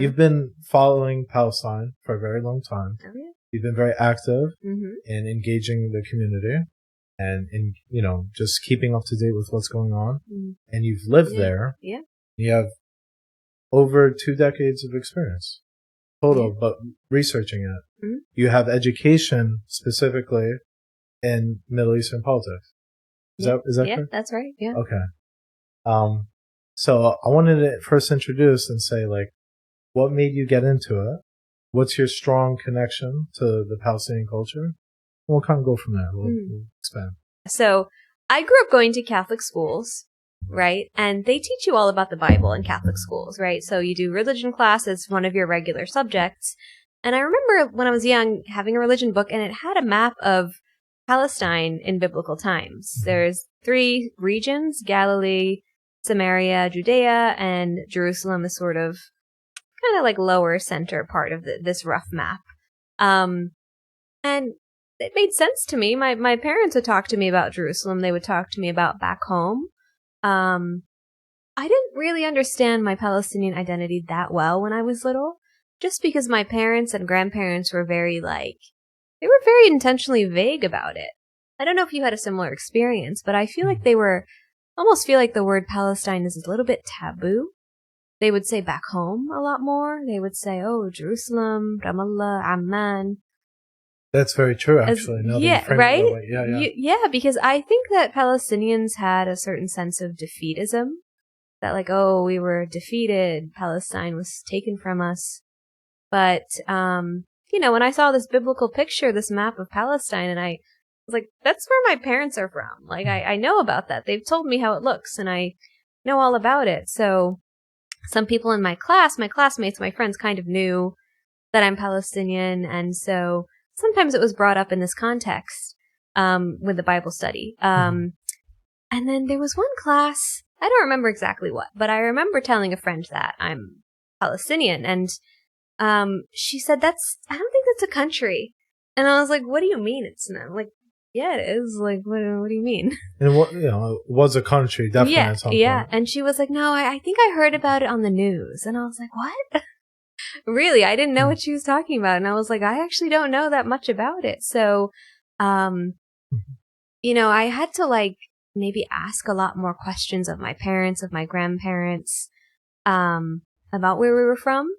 You've been following Palestine for a very long time. Oh, yeah. You've been very active in engaging the community and in, just keeping up to date with what's going on. And you've lived there. Yeah. You have over 2 decades of experience total, but researching it. You have education specifically in Middle Eastern politics. Is that correct? Yeah, that's right. Yeah. Okay. So I wanted to first introduce and say, what made you get into it? What's your strong connection to the Palestinian culture? We'll kind of go from there. We'll expand. So I grew up going to Catholic schools, right? And they teach you all about the Bible in Catholic schools, right? So you do religion class as one of your regular subjects. And I remember when I was young having a religion book, and it had a map of Palestine in biblical times. There's 3 regions: Galilee, Samaria, Judea, and Jerusalem is sort of kind of like lower center part of this rough map. And it made sense to me. My parents would talk to me about Jerusalem. They would talk to me about back home. I didn't really understand my Palestinian identity that well when I was little, just because my parents and grandparents were very they were very intentionally vague about it. I don't know if you had a similar experience, but I feel like almost feel like the word Palestine is a little bit taboo. They would say back home a lot more. They would say, oh, Jerusalem, Ramallah, Amman. That's very true, actually. Right? Yeah. Because I think that Palestinians had a certain sense of defeatism. That we were defeated. Palestine was taken from us. But, when I saw this biblical picture, this map of Palestine, and I was like, that's where my parents are from. I know about that. They've told me how it looks, and I know all about it. So some people in my classmates, my friends kind of knew that I'm Palestinian. And so sometimes it was brought up in this context, with the Bible study. And then there was one class, I don't remember exactly what, but I remember telling a friend that I'm Palestinian. And she said, I don't think that's a country. And I was like, what do you mean it's not? Like, yeah, it is. What do you mean? And it was a country, definitely at some point. Yeah. And she was like, no, I think I heard about it on the news. And I was like, what? Really? I didn't know what she was talking about. And I was like, I actually don't know that much about it. So, I had to maybe ask a lot more questions of my parents, of my grandparents, about where we were from.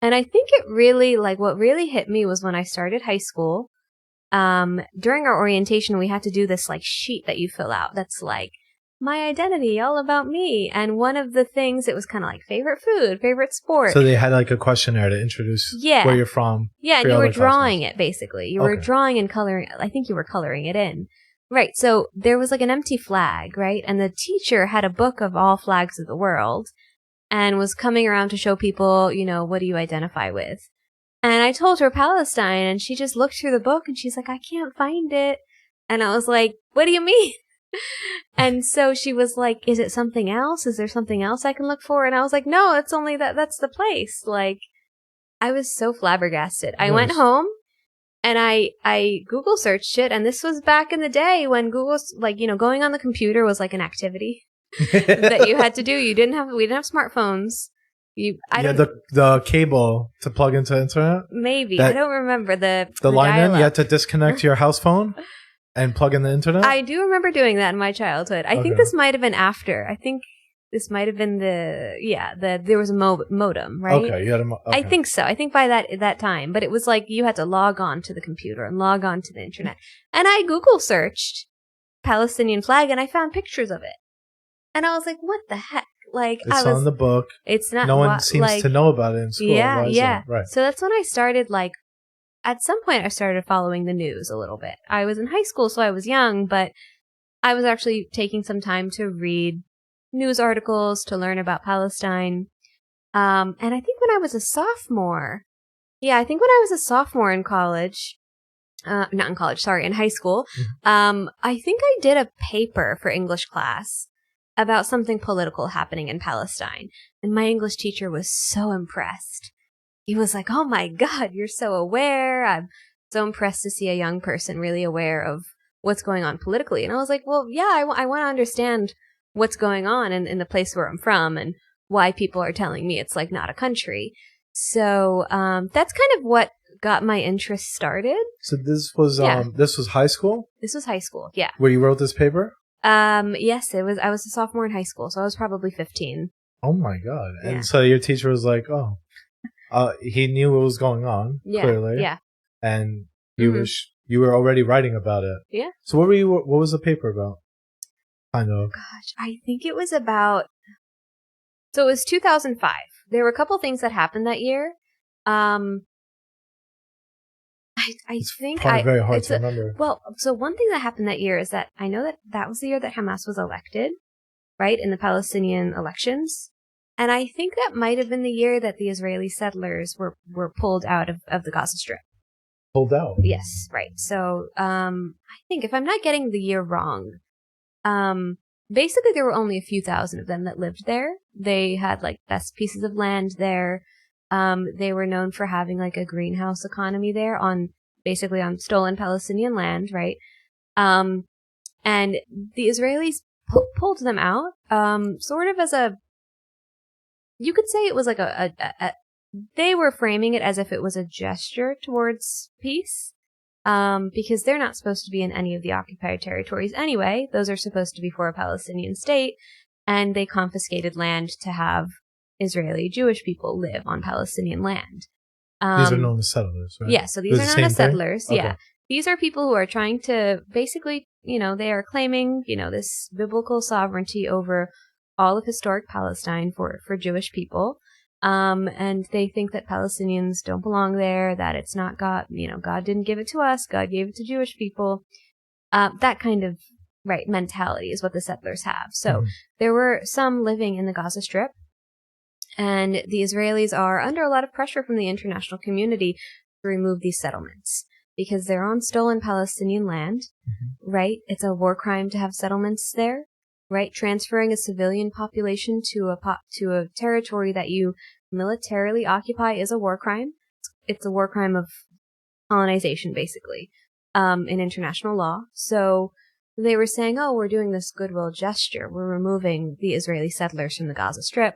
And I think it really, what really hit me was when I started high school. During our orientation, we had to do this sheet that you fill out. That's my identity, all about me. And one of the things, it was kind of favorite food, favorite sport. So they had a questionnaire to introduce where you're from. Yeah, and you were drawing it, basically. You were drawing and coloring. I think you were coloring it in. Right. So there was an empty flag, right? And the teacher had a book of all flags of the world and was coming around to show people, what do you identify with? And I told her Palestine, and she just looked through the book and she's like, I can't find it. And I was like, what do you mean? And so she was like, is it something else? Is there something else I can look for? And I was like, no, it's only that's the place. I was so flabbergasted. I went home and I Google searched it. And this was back in the day when Google's going on the computer was an activity that you had to do. We didn't have smartphones. The cable to plug into internet? Maybe. I don't remember the line in. You had to disconnect your house phone and plug in the internet? I do remember doing that in my childhood. I think this might have been after. I think this might have been there was a modem, right? Okay, you had a I think so. I think by that time. But it was you had to log on to the computer and log on to the internet. And I Google searched Palestinian flag and I found pictures of it. And I was like, what the heck? It's on the book. It's not. No one seems to know about it in school. Yeah. Right. So that's when I started. At some point, I started following the news a little bit. I was in high school, so I was young, but I was actually taking some time to read news articles to learn about Palestine. And I think when I was a sophomore, in college, not in college, sorry, in high school, I think I did a paper for English class about something political happening in Palestine. And my English teacher was so impressed. He was like, oh my God, you're so aware. I'm so impressed to see a young person really aware of what's going on politically. And I was like, well, yeah, I want to understand what's going on in the place where I'm from and why people are telling me it's not a country. So that's kind of what got my interest started. So this was high school? This was high school, yeah. Where you wrote this paper? Yes, it was. I was a sophomore in high school, so I was probably 15. Oh my God. Yeah. And so your teacher was like, oh, he knew what was going on, clearly. Yeah. And you were already writing about it. Yeah. So what was the paper about? Kind of. Gosh, I think it was about, so it was 2005. There were a couple things that happened that year. It's very hard to remember. Well, so one thing that happened that year is that I know that was the year that Hamas was elected, right, in the Palestinian elections. And I think that might have been the year that the Israeli settlers were pulled out of the Gaza Strip. Pulled out? Yes, right. So I think, if I'm not getting the year wrong, basically there were only a few thousand of them that lived there. They had like best pieces of land there. They were known for having like a greenhouse economy there basically on stolen Palestinian land, right? And the Israelis pulled them out, sort of as you could say it was like they were framing it as if it was a gesture towards peace, because they're not supposed to be in any of the occupied territories anyway. Those are supposed to be for a Palestinian state, and they confiscated land to have Israeli Jewish people live on Palestinian land. These are known as settlers, right? Yeah, so these are known as settlers. Okay. Yeah. These are people who are trying to basically, they are claiming, this biblical sovereignty over all of historic Palestine for Jewish people. And they think that Palestinians don't belong there, that it's not God, God didn't give it to us, God gave it to Jewish people. That kind of, mentality is what the settlers have. So there were some living in the Gaza Strip, and the Israelis are under a lot of pressure from the international community to remove these settlements because they're on stolen Palestinian land, right? It's a war crime to have settlements there, right? Transferring a civilian population to a territory that you militarily occupy is a war crime. It's a war crime of colonization, basically, in international law. So they were saying, oh, we're doing this goodwill gesture. We're removing the Israeli settlers from the Gaza Strip.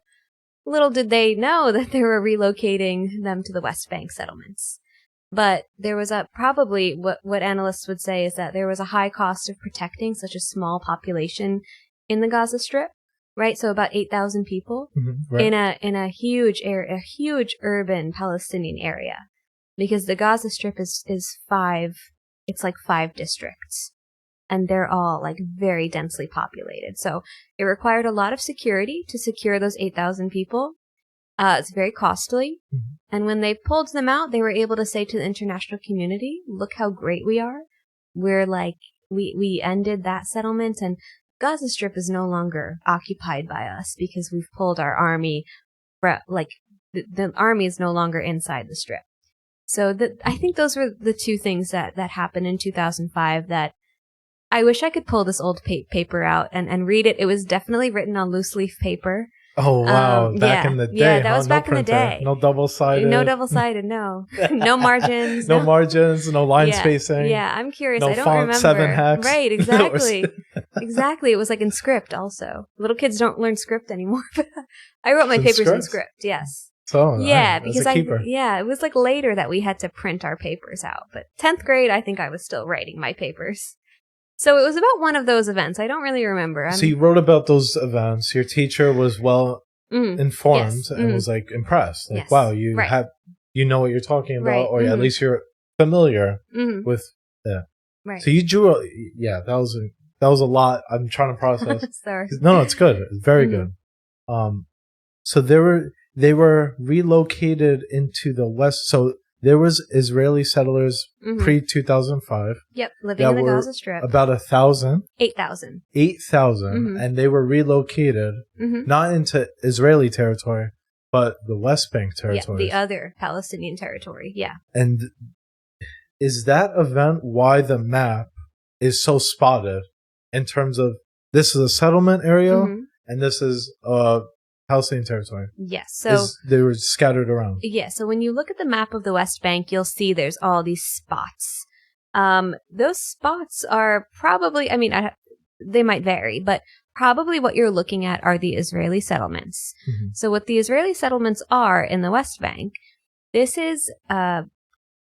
Little did they know that they were relocating them to the West Bank settlements. But there was probably what analysts would say is that there was a high cost of protecting such a small population in the Gaza Strip, right? So about 8,000 people in a huge area, a huge urban Palestinian area, because the Gaza Strip is it's like 5 districts, and they're all like very densely populated. So it required a lot of security to secure those 8,000 people. It's very costly. And when they pulled them out, they were able to say to the international community, look how great we are. We're like, we ended that settlement, and Gaza Strip is no longer occupied by us because we've pulled our army, the army is no longer inside the strip. So I think those were the two things that happened in 2005 that I wish I could pull this old paper out and read it. It was definitely written on loose leaf paper. Oh, wow. Back in the day. Yeah, that was back in the day. No double-sided. No double-sided, no. No margins. No margins, no line spacing. Yeah, I'm curious. No I don't font remember. 7 hex. Right, exactly. Exactly. It was like in script also. Little kids don't learn script anymore. But I wrote my papers in script, yes. So, yeah, because it was like later that we had to print our papers out. But 10th grade, I think I was still writing my papers. So it was about one of those events. I don't really remember. So you wrote about those events. Your teacher was well informed and was like impressed. Like, wow, you know what you're talking about, or at least you're familiar with that. Right. So you drew that was a lot. I'm trying to process. Sorry. No, it's good. It's very good. So they were relocated into the West. So there was Israeli settlers pre-2005. Yep, living in the Gaza Strip. About 1,000. 8,000. 8,000. And they were relocated, not into Israeli territory, but the West Bank territory. Yeah, the other Palestinian territory, yeah. And is that event why the map is so spotted in terms of this is a settlement area and this is Palestinian territory? Yes. So they were scattered around. Yeah. So when you look at the map of the West Bank, you'll see there's all these spots. Those spots are probably, they might vary, but probably what you're looking at are the Israeli settlements. Mm-hmm. So what the Israeli settlements are in the West Bank, this is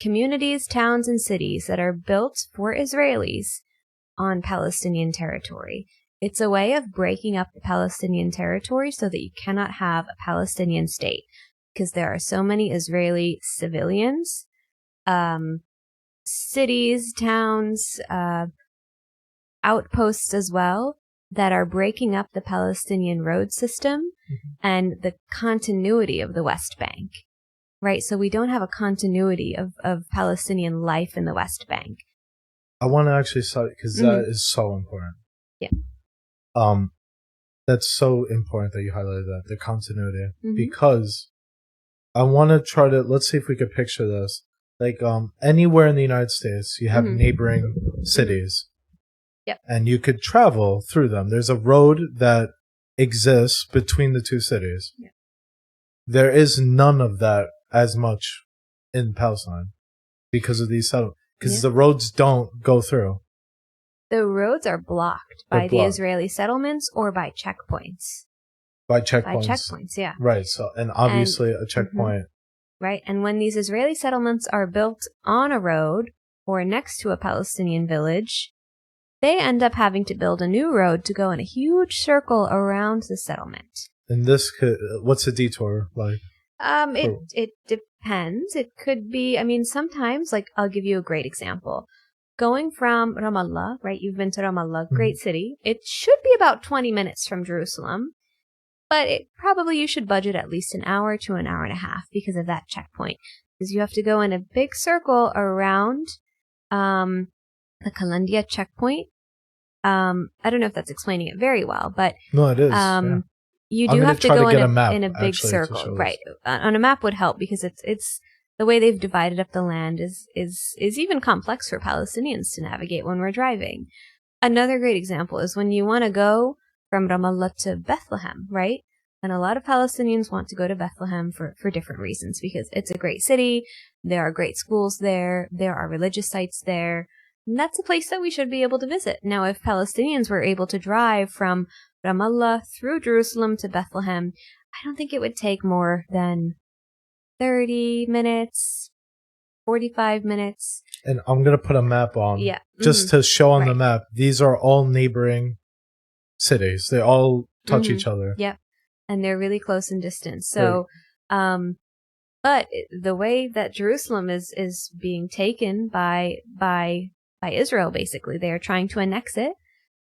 communities, towns, and cities that are built for Israelis on Palestinian territory. It's a way of breaking up the Palestinian territory so that you cannot have a Palestinian state, because there are so many Israeli civilians, cities, towns, outposts as well, that are breaking up the Palestinian road system and the continuity of the West Bank, right? So we don't have a continuity of Palestinian life in the West Bank. I want to actually start, because that is so important. Yeah. That's so important that you highlighted that, the continuity, because I want to try to, let's see if we could picture this. Like, anywhere in the United States, you have neighboring cities. Yep. And you could travel through them. There's a road that exists between the two cities. Yep. There is none of that as much in Palestine because of these settlements. Because the roads don't go through. The roads are blocked by the Israeli settlements or by checkpoints. By checkpoints. By checkpoints, yeah. Right. So, and obviously a checkpoint. Right. And when these Israeli settlements are built on a road or next to a Palestinian village, they end up having to build a new road to go in a huge circle around the settlement. And this could, what's the detour like? It depends. It could be, I mean, sometimes, like, I'll give you a great example. Going from Ramallah, right? You've been to Ramallah, great city. It should be about 20 minutes from Jerusalem, but you should budget at least an hour to an hour and a half because of that checkpoint. Because you have to go in a big circle around the Kalandia checkpoint. I don't know if that's explaining it very well, but no, it is. You do have to go in a big circle, right? On a map would help because it's the way they've divided up the land is even complex for Palestinians to navigate when we're driving. Another great example is when you want to go from Ramallah to Bethlehem, right? And a lot of Palestinians want to go to Bethlehem for different reasons, because it's a great city, there are great schools there are religious sites there, and that's a place that we should be able to visit. Now, if Palestinians were able to drive from Ramallah through Jerusalem to Bethlehem, I don't think it would take more than 30 minutes, 45 minutes. And I'm going to put a map on just to show on the map. These are all neighboring cities. They all touch each other. Yep. And they're really close in distance. So, but the way that Jerusalem is being taken by Israel, basically, they are trying to annex it.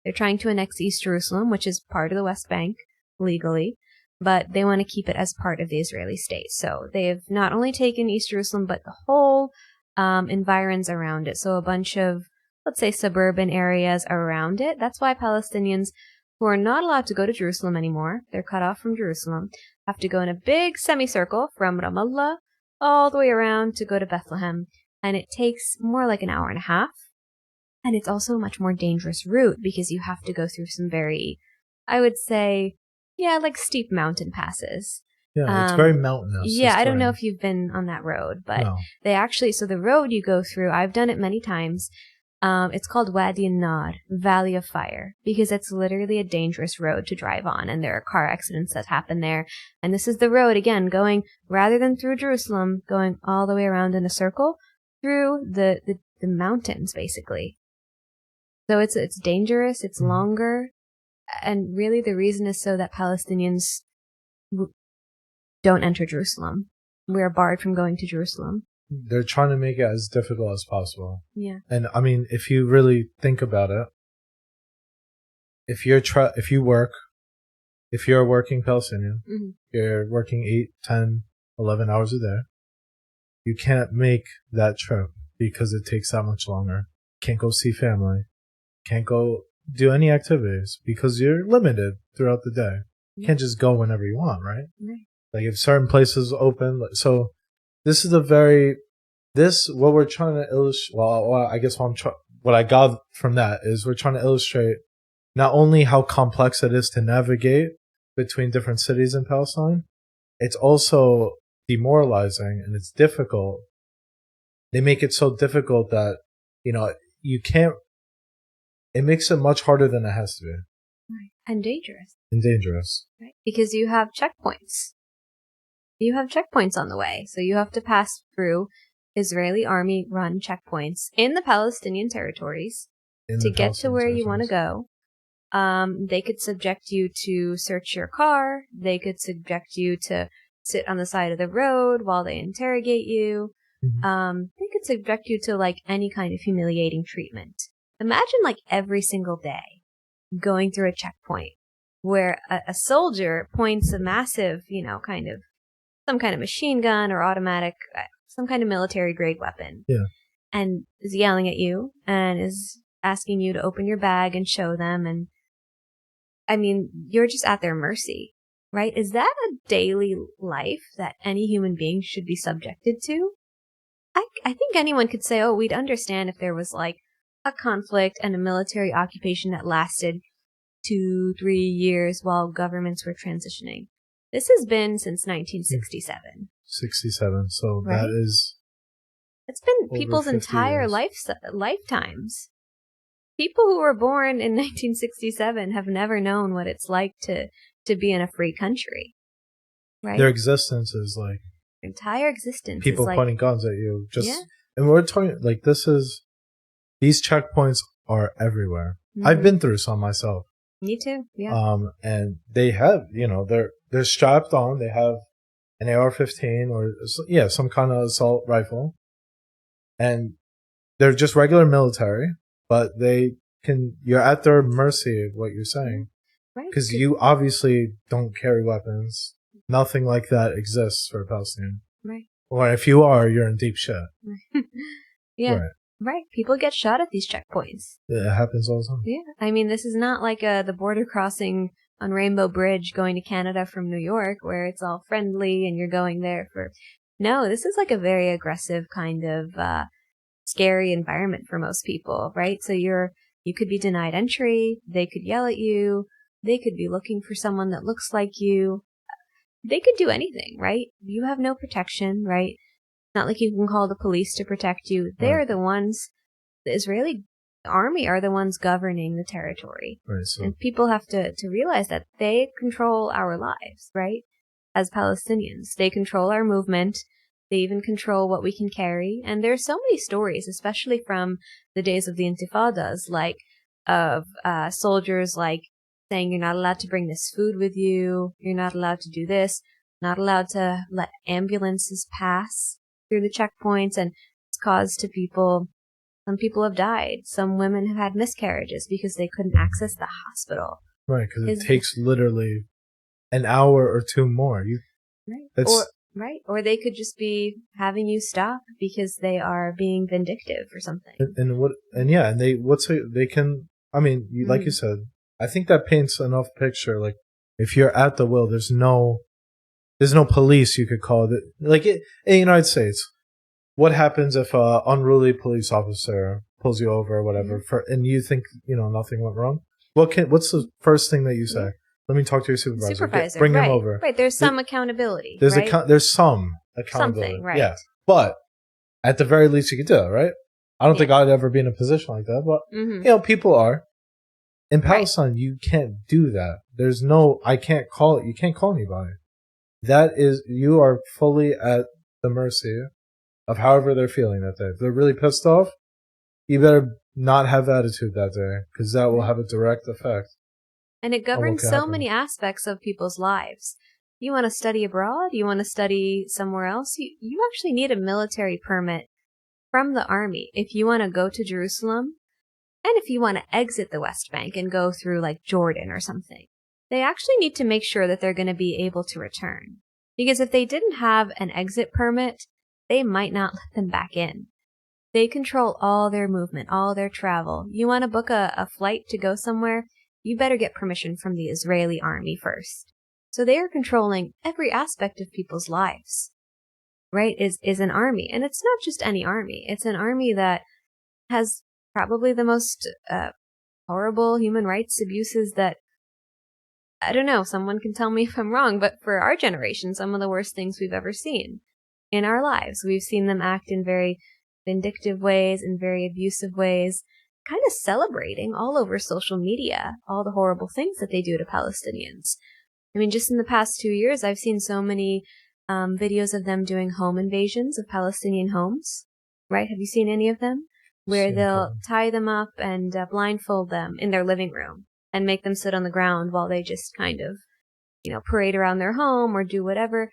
They're trying to annex East Jerusalem, which is part of the West Bank legally, but they want to keep it as part of the Israeli state. So they have not only taken East Jerusalem, but the whole environs around it. So a bunch of, let's say, suburban areas around it. That's why Palestinians who are not allowed to go to Jerusalem anymore, they're cut off from Jerusalem, have to go in a big semicircle from Ramallah all the way around to go to Bethlehem. And it takes more like an hour and a half. And it's also a much more dangerous route because you have to go through some very, I would say, like steep mountain passes. Yeah, it's very mountainous. Yeah, I don't know if you've been on that road, but they actually, so the road you go through, I've done it many times. It's called Wadi an-Nar, Valley of Fire, because it's literally a dangerous road to drive on, and there are car accidents that happen there. And this is the road, again, going, rather than through Jerusalem, going all the way around in a circle through the mountains, basically. So it's dangerous, it's longer, and really the reason is so that Palestinians don't enter Jerusalem. We are barred from going to Jerusalem. They're trying to make it as difficult as possible. Yeah. And I mean, if you really think about it, if you're a working Palestinian, you're working 8, 10, 11 hours a day, you can't make that trip because it takes that much longer. Can't go see family. Can't go do any activities because you're limited throughout the day. You can't just go whenever you want, right? Like if certain places open, so this is what we're trying to illustrate. Well, I guess what I got from that is we're trying to illustrate not only how complex it is to navigate between different cities in Palestine, it's also demoralizing and it's difficult. They make it so difficult that, you can't, it makes it much harder than it has to be. And dangerous. And dangerous. Right? Because you have checkpoints. You have checkpoints on the way. So you have to pass through Israeli army-run checkpoints in the Palestinian territories to get to where you want to go. They could subject you to search your car. They could subject you to sit on the side of the road while they interrogate you. Mm-hmm. They could subject you to like any kind of humiliating treatment. Imagine like every single day going through a checkpoint where a soldier points a massive, some kind of machine gun or automatic, some kind of military grade weapon. Yeah. And is yelling at you and is asking you to open your bag and show them. And I mean, you're just at their mercy, right? Is that a daily life that any human being should be subjected to? I think anyone could say, oh, we'd understand if there was like a conflict and a military occupation that lasted 2-3 years while governments were transitioning. This has been since 1967. 67. So right? That is. It's been people's entire lifetimes. People who were born in 1967 have never known what it's like to be in a free country. Right? Their existence is like. Entire existence. People is like, pointing guns at you. Yeah. And we're talking, like, these checkpoints are everywhere. Mm-hmm. I've been through some myself. Me too, yeah. And they have, they're strapped on. They have an AR-15 or, some kind of assault rifle. And they're just regular military, but you're at their mercy of what you're saying. Right. Because you obviously don't carry weapons. Nothing like that exists for a Palestinian. Right. Or if you are, you're in deep shit. Yeah. Right. People get shot at these checkpoints. Yeah, it happens all the time. Yeah. I mean, this is not like the border crossing on Rainbow Bridge going to Canada from New York where it's all friendly and you're going there for... No, this is like a very aggressive kind of scary environment for most people, right? So you could be denied entry. They could yell at you. They could be looking for someone that looks like you. They could do anything, right? You have no protection, right? It's not like you can call the police to protect you. They're the ones, the Israeli army are the ones governing the territory. Right, so. And people have to realize that they control our lives, right? As Palestinians. They control our movement. They even control what we can carry. And there's so many stories, especially from the days of the Intifadas, like of soldiers like saying you're not allowed to bring this food with you, you're not allowed to do this, not allowed to let ambulances pass through the checkpoints, and it's caused to people, some people have died, some women have had miscarriages because they couldn't access the hospital. Right, because it takes literally an hour or two more. Or they could just be having you stop because they are being vindictive or something. Like you said, I think that paints enough picture. Like, if you're at the will, there's no police you could call it. Like in the United States, what happens if an unruly police officer pulls you over or whatever, and you think nothing went wrong? What's the first thing that you say? Let me talk to your supervisor. Bring him over. Right. There's some accountability. There's right? Some accountability. Something, right? Yeah. But at the very least, you could do it, right? I don't think I'd ever be in a position like that, but people are. In Palestine, you can't do that. There's no, you can't call anybody. You are fully at the mercy of however they're feeling that day. If they're really pissed off, you better not have attitude that day, because that will have a direct effect. And it governs so many aspects of people's lives. You want to study abroad? You want to study somewhere else? You actually need a military permit from the army if you want to go to Jerusalem. And if you want to exit the West Bank and go through like Jordan or something, they actually need to make sure that they're going to be able to return. Because if they didn't have an exit permit, they might not let them back in. They control all their movement, all their travel. You want to book a flight to go somewhere, you better get permission from the Israeli army first. So they are controlling every aspect of people's lives, right? Is an army. And it's not just any army. It's an army that has probably the most horrible human rights abuses that, I don't know, someone can tell me if I'm wrong, but for our generation, some of the worst things we've ever seen in our lives. We've seen them act in very vindictive ways, in very abusive ways. kind of celebrating all over social media all the horrible things that they do to Palestinians. I mean, just in the past 2 years, I've seen so many videos of them doing home invasions of Palestinian homes, right? Have you seen any of them? Where they'll tie them up and blindfold them in their living room and make them sit on the ground while they just kind of, parade around their home or do whatever.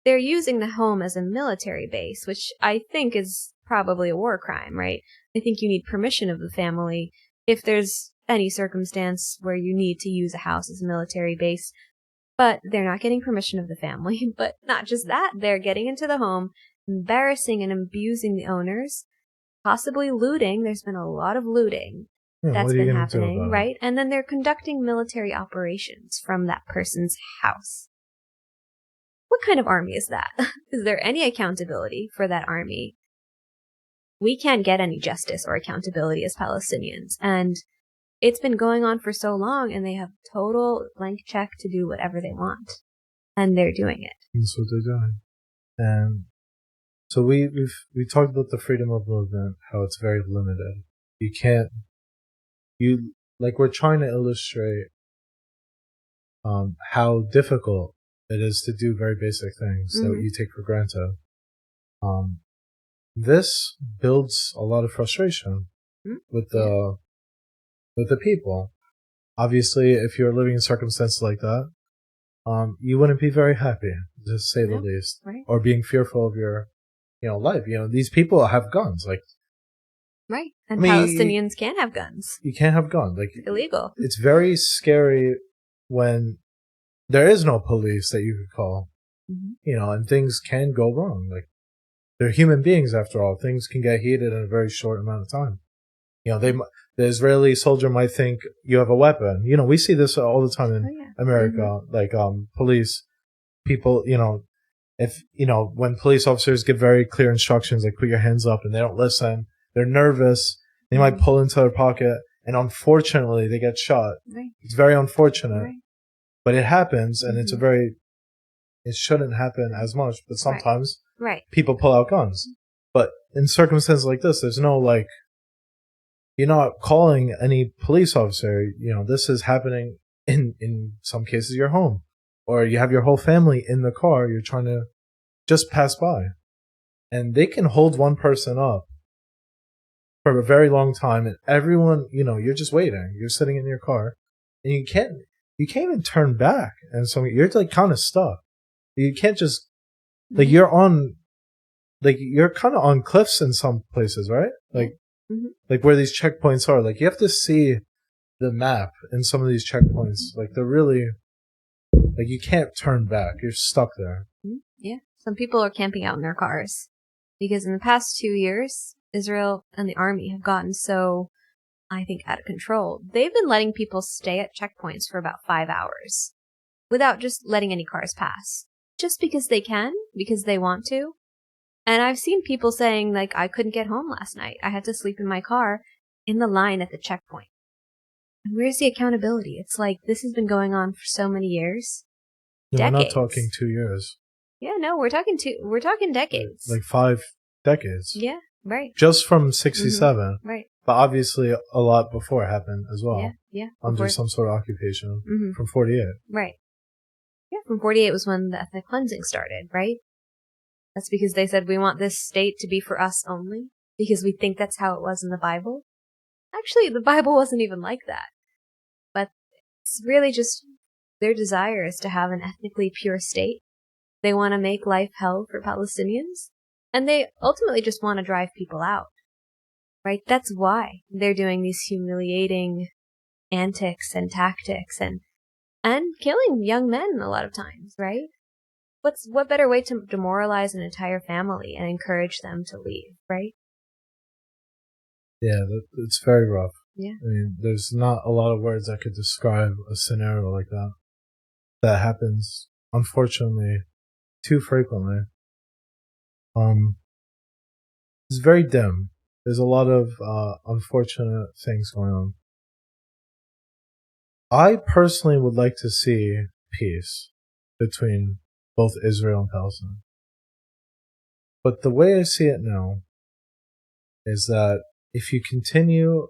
They're using the home as a military base, which I think is probably a war crime, right? I think you need permission of the family if there's any circumstance where you need to use a house as a military base. But they're not getting permission of the family. But not just that, they're getting into the home, embarrassing and abusing the owners, possibly looting. There's been a lot of looting that's been happening, right? And then they're conducting military operations from that person's house. What kind of army is that? Is there any accountability for that army? We can't get any justice or accountability as Palestinians. And it's been going on for so long, and they have total blank check to do whatever they want. And they're doing it. That's what they're doing. And so we talked about the freedom of movement, how it's very limited. We're trying to illustrate how difficult it is to do very basic things that you take for granted. This builds a lot of frustration with the people. Obviously, if you're living in circumstances like that, you wouldn't be very happy, to say the least, right. Or being fearful of your, life. These people have guns, right. And Palestinians can't have guns. You can't have guns, illegal. It's very scary when there is no police that you could call, and things can go wrong. They're human beings after all. Things can get heated in a very short amount of time. The Israeli soldier might think you have a weapon. We see this all the time in America. Police people, if, when police officers give very clear instructions, put your hands up, and they don't listen, they're nervous, they might pull into their pocket, and unfortunately they get shot. Right. It's very unfortunate, right. But it happens, and it shouldn't happen as much, but sometimes people pull out guns. But in circumstances like this, there's no, you're not calling any police officer. This is happening in some cases your home. Or you have your whole family in the car. You're trying to just pass by. And they can hold one person up for a very long time. And everyone, you're just waiting. You're sitting in your car. And you can't even turn back. And so you're kind of stuck. You can't just, you're kind of on cliffs in some places, right? Where these checkpoints are. You have to see the map in some of these checkpoints. They're really, you can't turn back. You're stuck there. Yeah. Some people are camping out in their cars. Because in the past 2 years, Israel and the army have gotten so, I think, out of control. They've been letting people stay at checkpoints for about 5 hours without just letting any cars pass. Just because they can, because they want to. And I've seen people saying, I couldn't get home last night. I had to sleep in my car in the line at the checkpoint. And where's the accountability? It's this has been going on for so many years. Decades. We're not talking 2 years. Yeah, no, we're talking decades. 5 decades. Yeah, right. Just from 67. Right. But obviously a lot before happened as well. Yeah. Under some sort of occupation from 48. Right. Yeah, from 48 was when the ethnic cleansing started, right? That's because they said we want this state to be for us only, because we think that's how it was in the Bible. Actually, the Bible wasn't even like that. But it's really just their desire is to have an ethnically pure state. They want to make life hell for Palestinians. And they ultimately just want to drive people out. Right? That's why they're doing these humiliating antics and tactics and killing young men a lot of times, right? What better way to demoralize an entire family and encourage them to leave, right? Yeah, it's very rough. Yeah. I mean, there's not a lot of words that could describe a scenario like that. That happens, unfortunately, too frequently. It's very dim. There's a lot of unfortunate things going on. I personally would like to see peace between both Israel and Palestine. But the way I see it now is that if you continue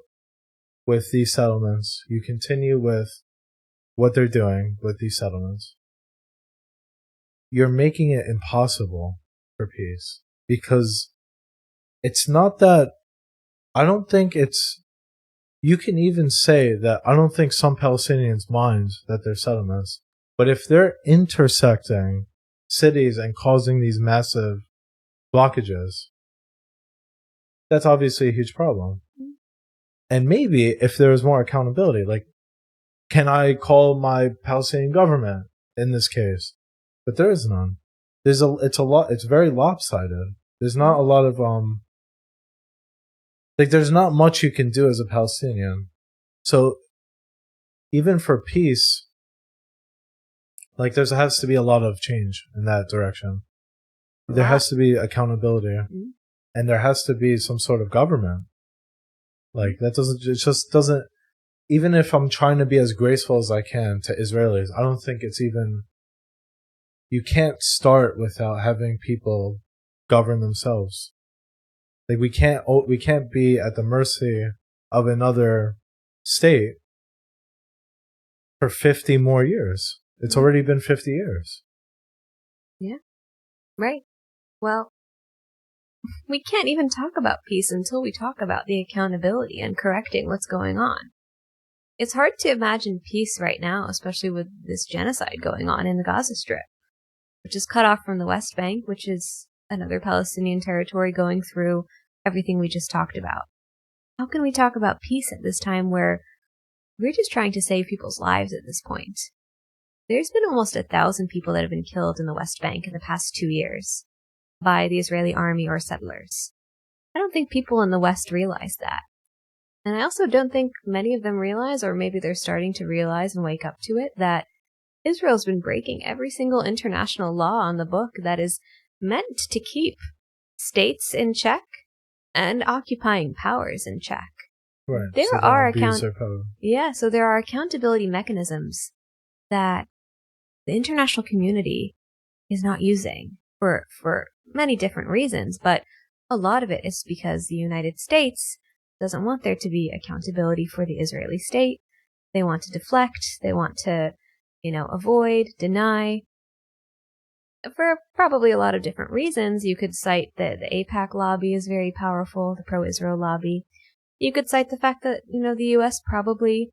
with these settlements, you continue with what they're doing with these settlements, you're making it impossible for peace. Because it's not that, I don't think it's, you can even say that I don't think some Palestinians mind that they're settlements, but if they're intersecting cities and causing these massive blockages, that's obviously a huge problem. And maybe if there was more accountability, like, can I call my Palestinian government in this case? But there is none. It's very lopsided. There's not a lot of, there's not much you can do as a Palestinian. So even for peace, like, there has to be a lot of change in that direction. There has to be accountability, and there has to be some sort of government. Like, it just doesn't, even if I'm trying to be as graceful as I can to Israelis, I don't think it's even, you can't start without having people govern themselves. Like, we can't be at the mercy of another state for 50 more years. It's already been 50 years. Yeah. Right. Well, we can't even talk about peace until we talk about the accountability and correcting what's going on. It's hard to imagine peace right now, especially with this genocide going on in the Gaza Strip, which is cut off from the West Bank, which is another Palestinian territory going through everything we just talked about. How can we talk about peace at this time where we're just trying to save people's lives at this point? There's been almost 1,000 people that have been killed in the West Bank in the past 2 years by the Israeli army or settlers. I don't think people in the West realize that. And I also don't think many of them realize, or maybe they're starting to realize and wake up to it, that Israel's been breaking every single international law on the book that is meant to keep states in check and occupying powers in check. Right. There so are so there are accountability mechanisms that the international community is not using for many different reasons, but a lot of it is because the United States doesn't want there to be accountability for the Israeli state. They want to deflect. They want to, avoid, deny. For probably a lot of different reasons. You could cite that the AIPAC lobby is very powerful, the pro-Israel lobby. You could cite the fact that, the U.S. probably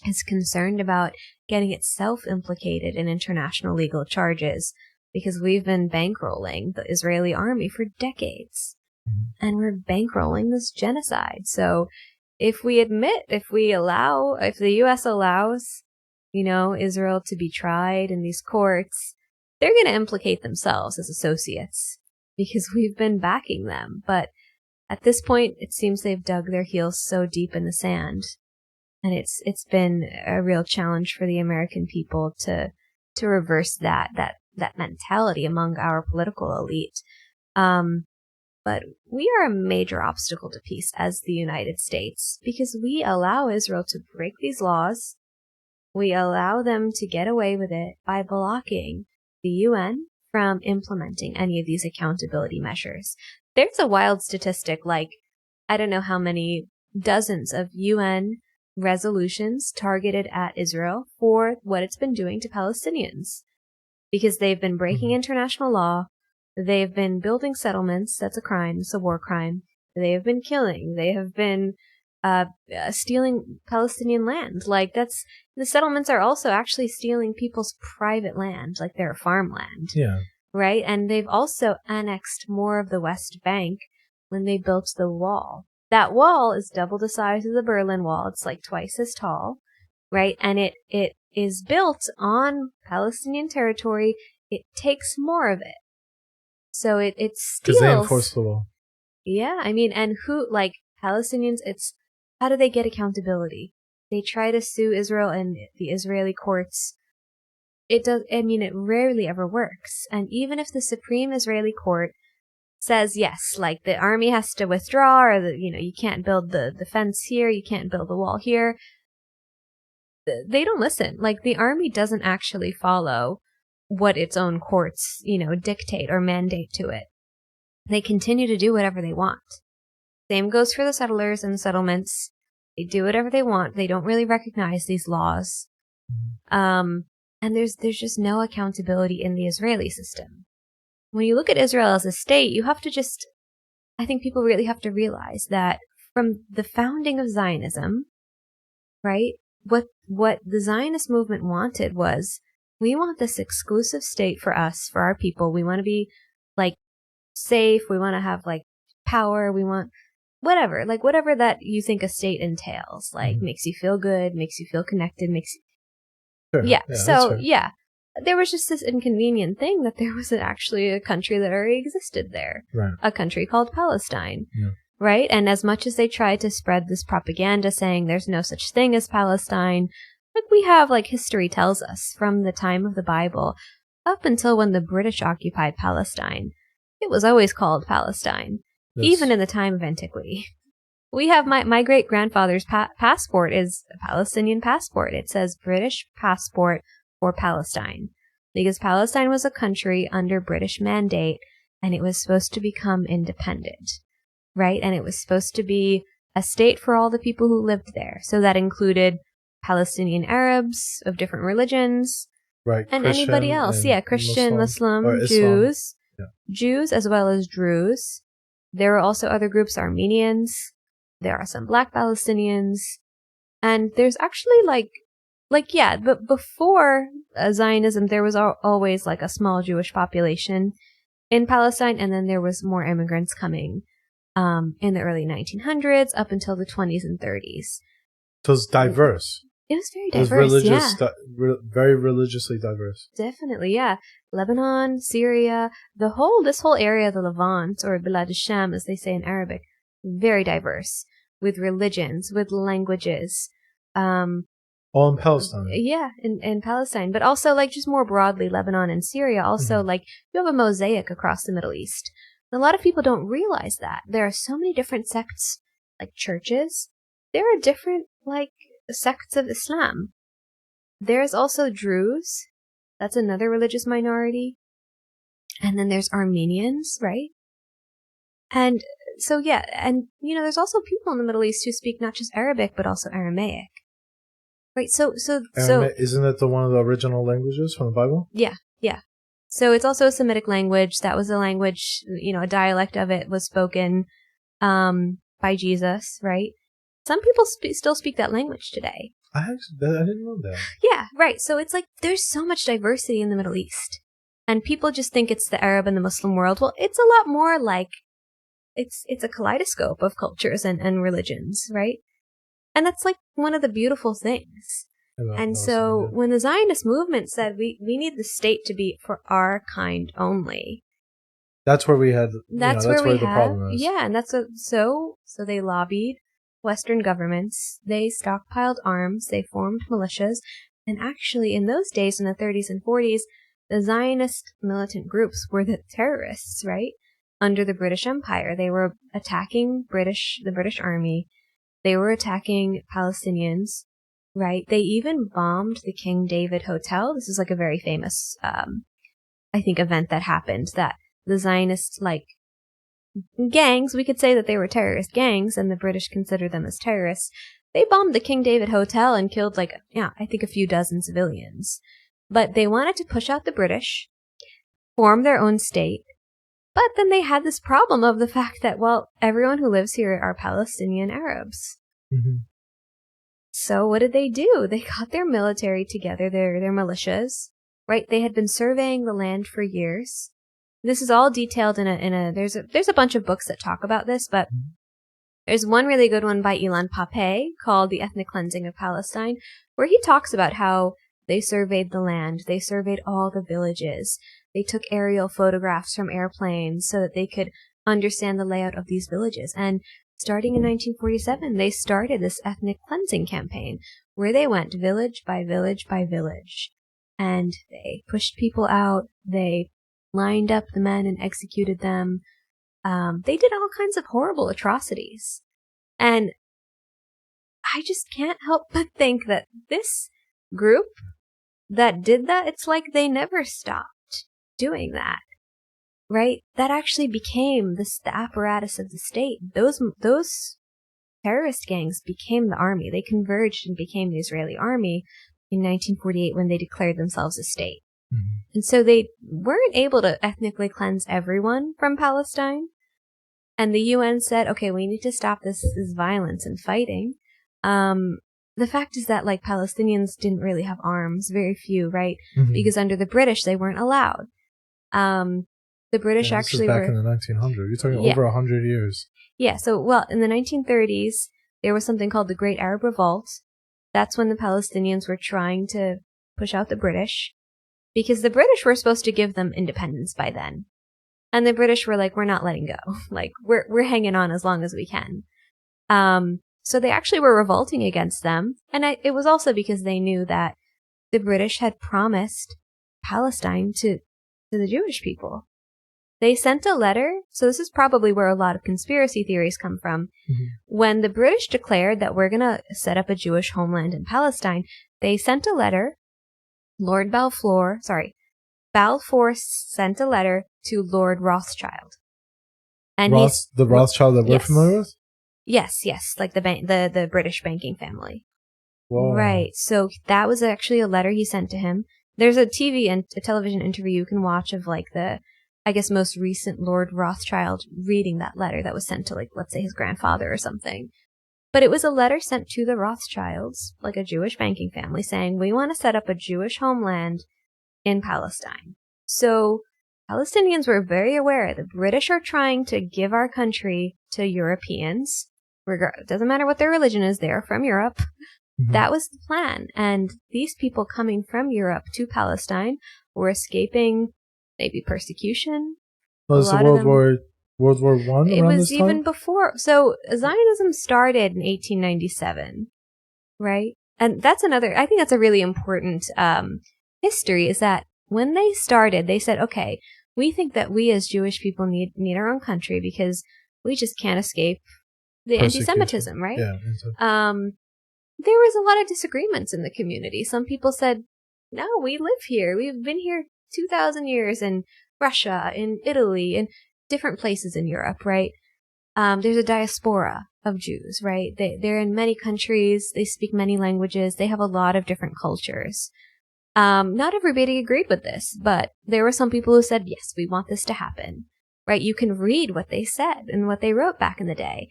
is concerned about getting itself implicated in international legal charges because we've been bankrolling the Israeli army for decades. And we're bankrolling this genocide. So if the U.S. allows, Israel to be tried in these courts, they're going to implicate themselves as associates because we've been backing them. But at this point, it seems they've dug their heels so deep in the sand. And it's been a real challenge for the American people to reverse that mentality among our political elite. But we are a major obstacle to peace as the United States because we allow Israel to break these laws. We allow them to get away with it by blocking the UN from implementing any of these accountability measures. There's a wild statistic, I don't know how many dozens of UN resolutions targeted at Israel for what it's been doing to Palestinians because they've been breaking international law. They've been building settlements. That's a crime. It's a war crime. They have been killing. They have been stealing Palestinian land. The settlements are also actually stealing people's private land, like their farmland. Yeah. Right? And they've also annexed more of the West Bank when they built the wall. That wall is double the size of the Berlin Wall. It's like twice as tall, right? And it is built on Palestinian territory. It takes more of it. So it steals. Because they enforce the law. Yeah, and Palestinians, how do they get accountability? They try to sue Israel and the Israeli courts. It rarely ever works. And even if the Supreme Israeli Court says, yes, the army has to withdraw, or you can't build the fence here, you can't build the wall here, they don't listen. The army doesn't actually follow what its own courts, dictate or mandate to it. They continue to do whatever they want. Same goes for the settlers and settlements. They do whatever they want. They don't really recognize these laws. And there's just no accountability in the Israeli system. When you look at Israel as a state, you have to just, I think people really have to realize that from the founding of Zionism, right, what the Zionist movement wanted was, we want this exclusive state for us, for our people. We want to be, like, safe. We want to have, like, power. We want whatever, like, whatever that you think a state entails, like, makes you feel good, makes you feel connected, makes you... Sure. Yeah, so, yeah. There was just this inconvenient thing that there was actually a country that already existed there. Right. A country called Palestine. Yeah. Right? And as much as they tried to spread this propaganda saying there's no such thing as Palestine, like, we have, like, history tells us from the time of the Bible up until when the British occupied Palestine, it was always called Palestine, even in the time of antiquity. We have my great-grandfather's passport is a Palestinian passport. It says British passport for Palestine, because Palestine was a country under British mandate, and it was supposed to become independent, right? And it was supposed to be a state for all the people who lived there. So that included Palestinian Arabs of different religions, right, and Christian anybody else. And Yeah, Christian, Muslim, Jews, Jews as well as Druze. There are also other groups, Armenians. There are some Black Palestinians, and there's actually but before Zionism, there was always like a small Jewish population in Palestine, and then there was more immigrants coming in the early 1900s up until the 20s and 30s. So it's diverse. It was very diverse, very religiously diverse. Definitely, yeah. Lebanon, Syria, this whole area of the Levant, or Bilad al-Sham, as they say in Arabic, very diverse, with religions, with languages. All in Palestine. Yeah, in Palestine. But also, like, just more broadly, Lebanon and Syria. Also, like, you have a mosaic across the Middle East. And a lot of people don't realize that. There are so many different sects, like churches. There are different, like, sects of Islam. There's also Druze. That's another religious minority. And then there's Armenians, right? And so, yeah, and, you know, there's also people in the Middle East who speak not just Arabic, but also Aramaic. Right, so isn't it one of the original languages from the Bible? Yeah. So it's also a Semitic language. That was a language, you know, a dialect of it was spoken by Jesus, right? Some people still speak that language today. I didn't know that. Yeah, right. So it's like there's so much diversity in the Middle East, and people just think it's the Arab and the Muslim world. Well, it's a lot more like it's a kaleidoscope of cultures and religions, right? And that's like one of the beautiful things. And so when the Zionist movement said we need the state to be for our kind only. That's where we had that's where the problem is. Yeah, and so they lobbied Western governments, they stockpiled arms, they formed militias, and actually in those days in the 30s and 40s, the Zionist militant groups were the terrorists, right? Under the British Empire. They were attacking the British Army. They were attacking Palestinians, right? They even bombed the King David Hotel. This is like a very famous, I think, event that happened, that the Zionist, like, gangs, we could say that they were terrorist gangs, and the British considered them as terrorists. They bombed the King David Hotel and killed, I think a few dozen civilians. But they wanted to push out the British, form their own state. But then they had this problem of the fact that, well, everyone who lives here are Palestinian Arabs. Mm-hmm. So what did they do? They got their military together, their militias, right? They had been surveying the land for years. This is all detailed there's a bunch of books that talk about this, but there's one really good one by Ilan Pappé called The Ethnic Cleansing of Palestine, where he talks about how they surveyed the land, they surveyed all the villages, they took aerial photographs from airplanes so that they could understand the layout of these villages. And starting in 1947, they started this ethnic cleansing campaign where they went village by village by village, and they pushed people out, they lined up the men and executed them. They did all kinds of horrible atrocities. And I just can't help but think that this group that did that, it's like they never stopped doing that, right? That actually became the apparatus of the state. Those terrorist gangs became the army. They converged and became the Israeli army in 1948 when they declared themselves a state. Mm-hmm. And so they weren't able to ethnically cleanse everyone from Palestine. And the UN said, okay, we need to stop this violence and fighting. The fact is that, like, Palestinians didn't really have arms, very few, right? Mm-hmm. Because under the British, they weren't allowed. The British actually this is back were... in the 1900s. You're talking Yeah. over 100 years. Yeah, so, well, in the 1930s, there was something called the Great Arab Revolt. That's when the Palestinians were trying to push out the British, because the British were supposed to give them independence by then. And the British were like, we're not letting go. Like, we're hanging on as long as we can. So they actually were revolting against them. And it was also because they knew that the British had promised Palestine to the Jewish people. They sent a letter. So this is probably where a lot of conspiracy theories come from. Mm-hmm. When the British declared that we're going to set up a Jewish homeland in Palestine, they sent a letter. Balfour sent a letter to Lord Rothschild. And the Rothschild that we're familiar with? Yes, like the British banking family. Whoa. Right. So that was actually a letter he sent to him. There's a television interview you can watch of, like, the, I guess, most recent Lord Rothschild reading that letter that was sent to, like, let's say his grandfather or something. But it was a letter sent to the Rothschilds, like a Jewish banking family, saying, we want to set up a Jewish homeland in Palestine. So Palestinians were very aware the British are trying to give our country to Europeans. It doesn't matter what their religion is, they're from Europe. Mm-hmm. That was the plan. And these people coming from Europe to Palestine were escaping maybe persecution. Was it World War I? It was even before. So Zionism started in 1897, right? And I think that's a really important history, is that when they started, they said, okay, we think that we as Jewish people need our own country because we just can't escape the anti-Semitism, right? Yeah. There was a lot of disagreements in the community. Some people said, no, we live here. We've been here 2,000 years in Russia, in Italy, in different places in Europe, right? There's a diaspora of Jews, right? They're in many countries. They speak many languages. They have a lot of different cultures. Not everybody agreed with this, but there were some people who said, yes, we want this to happen, right? You can read what they said and what they wrote back in the day.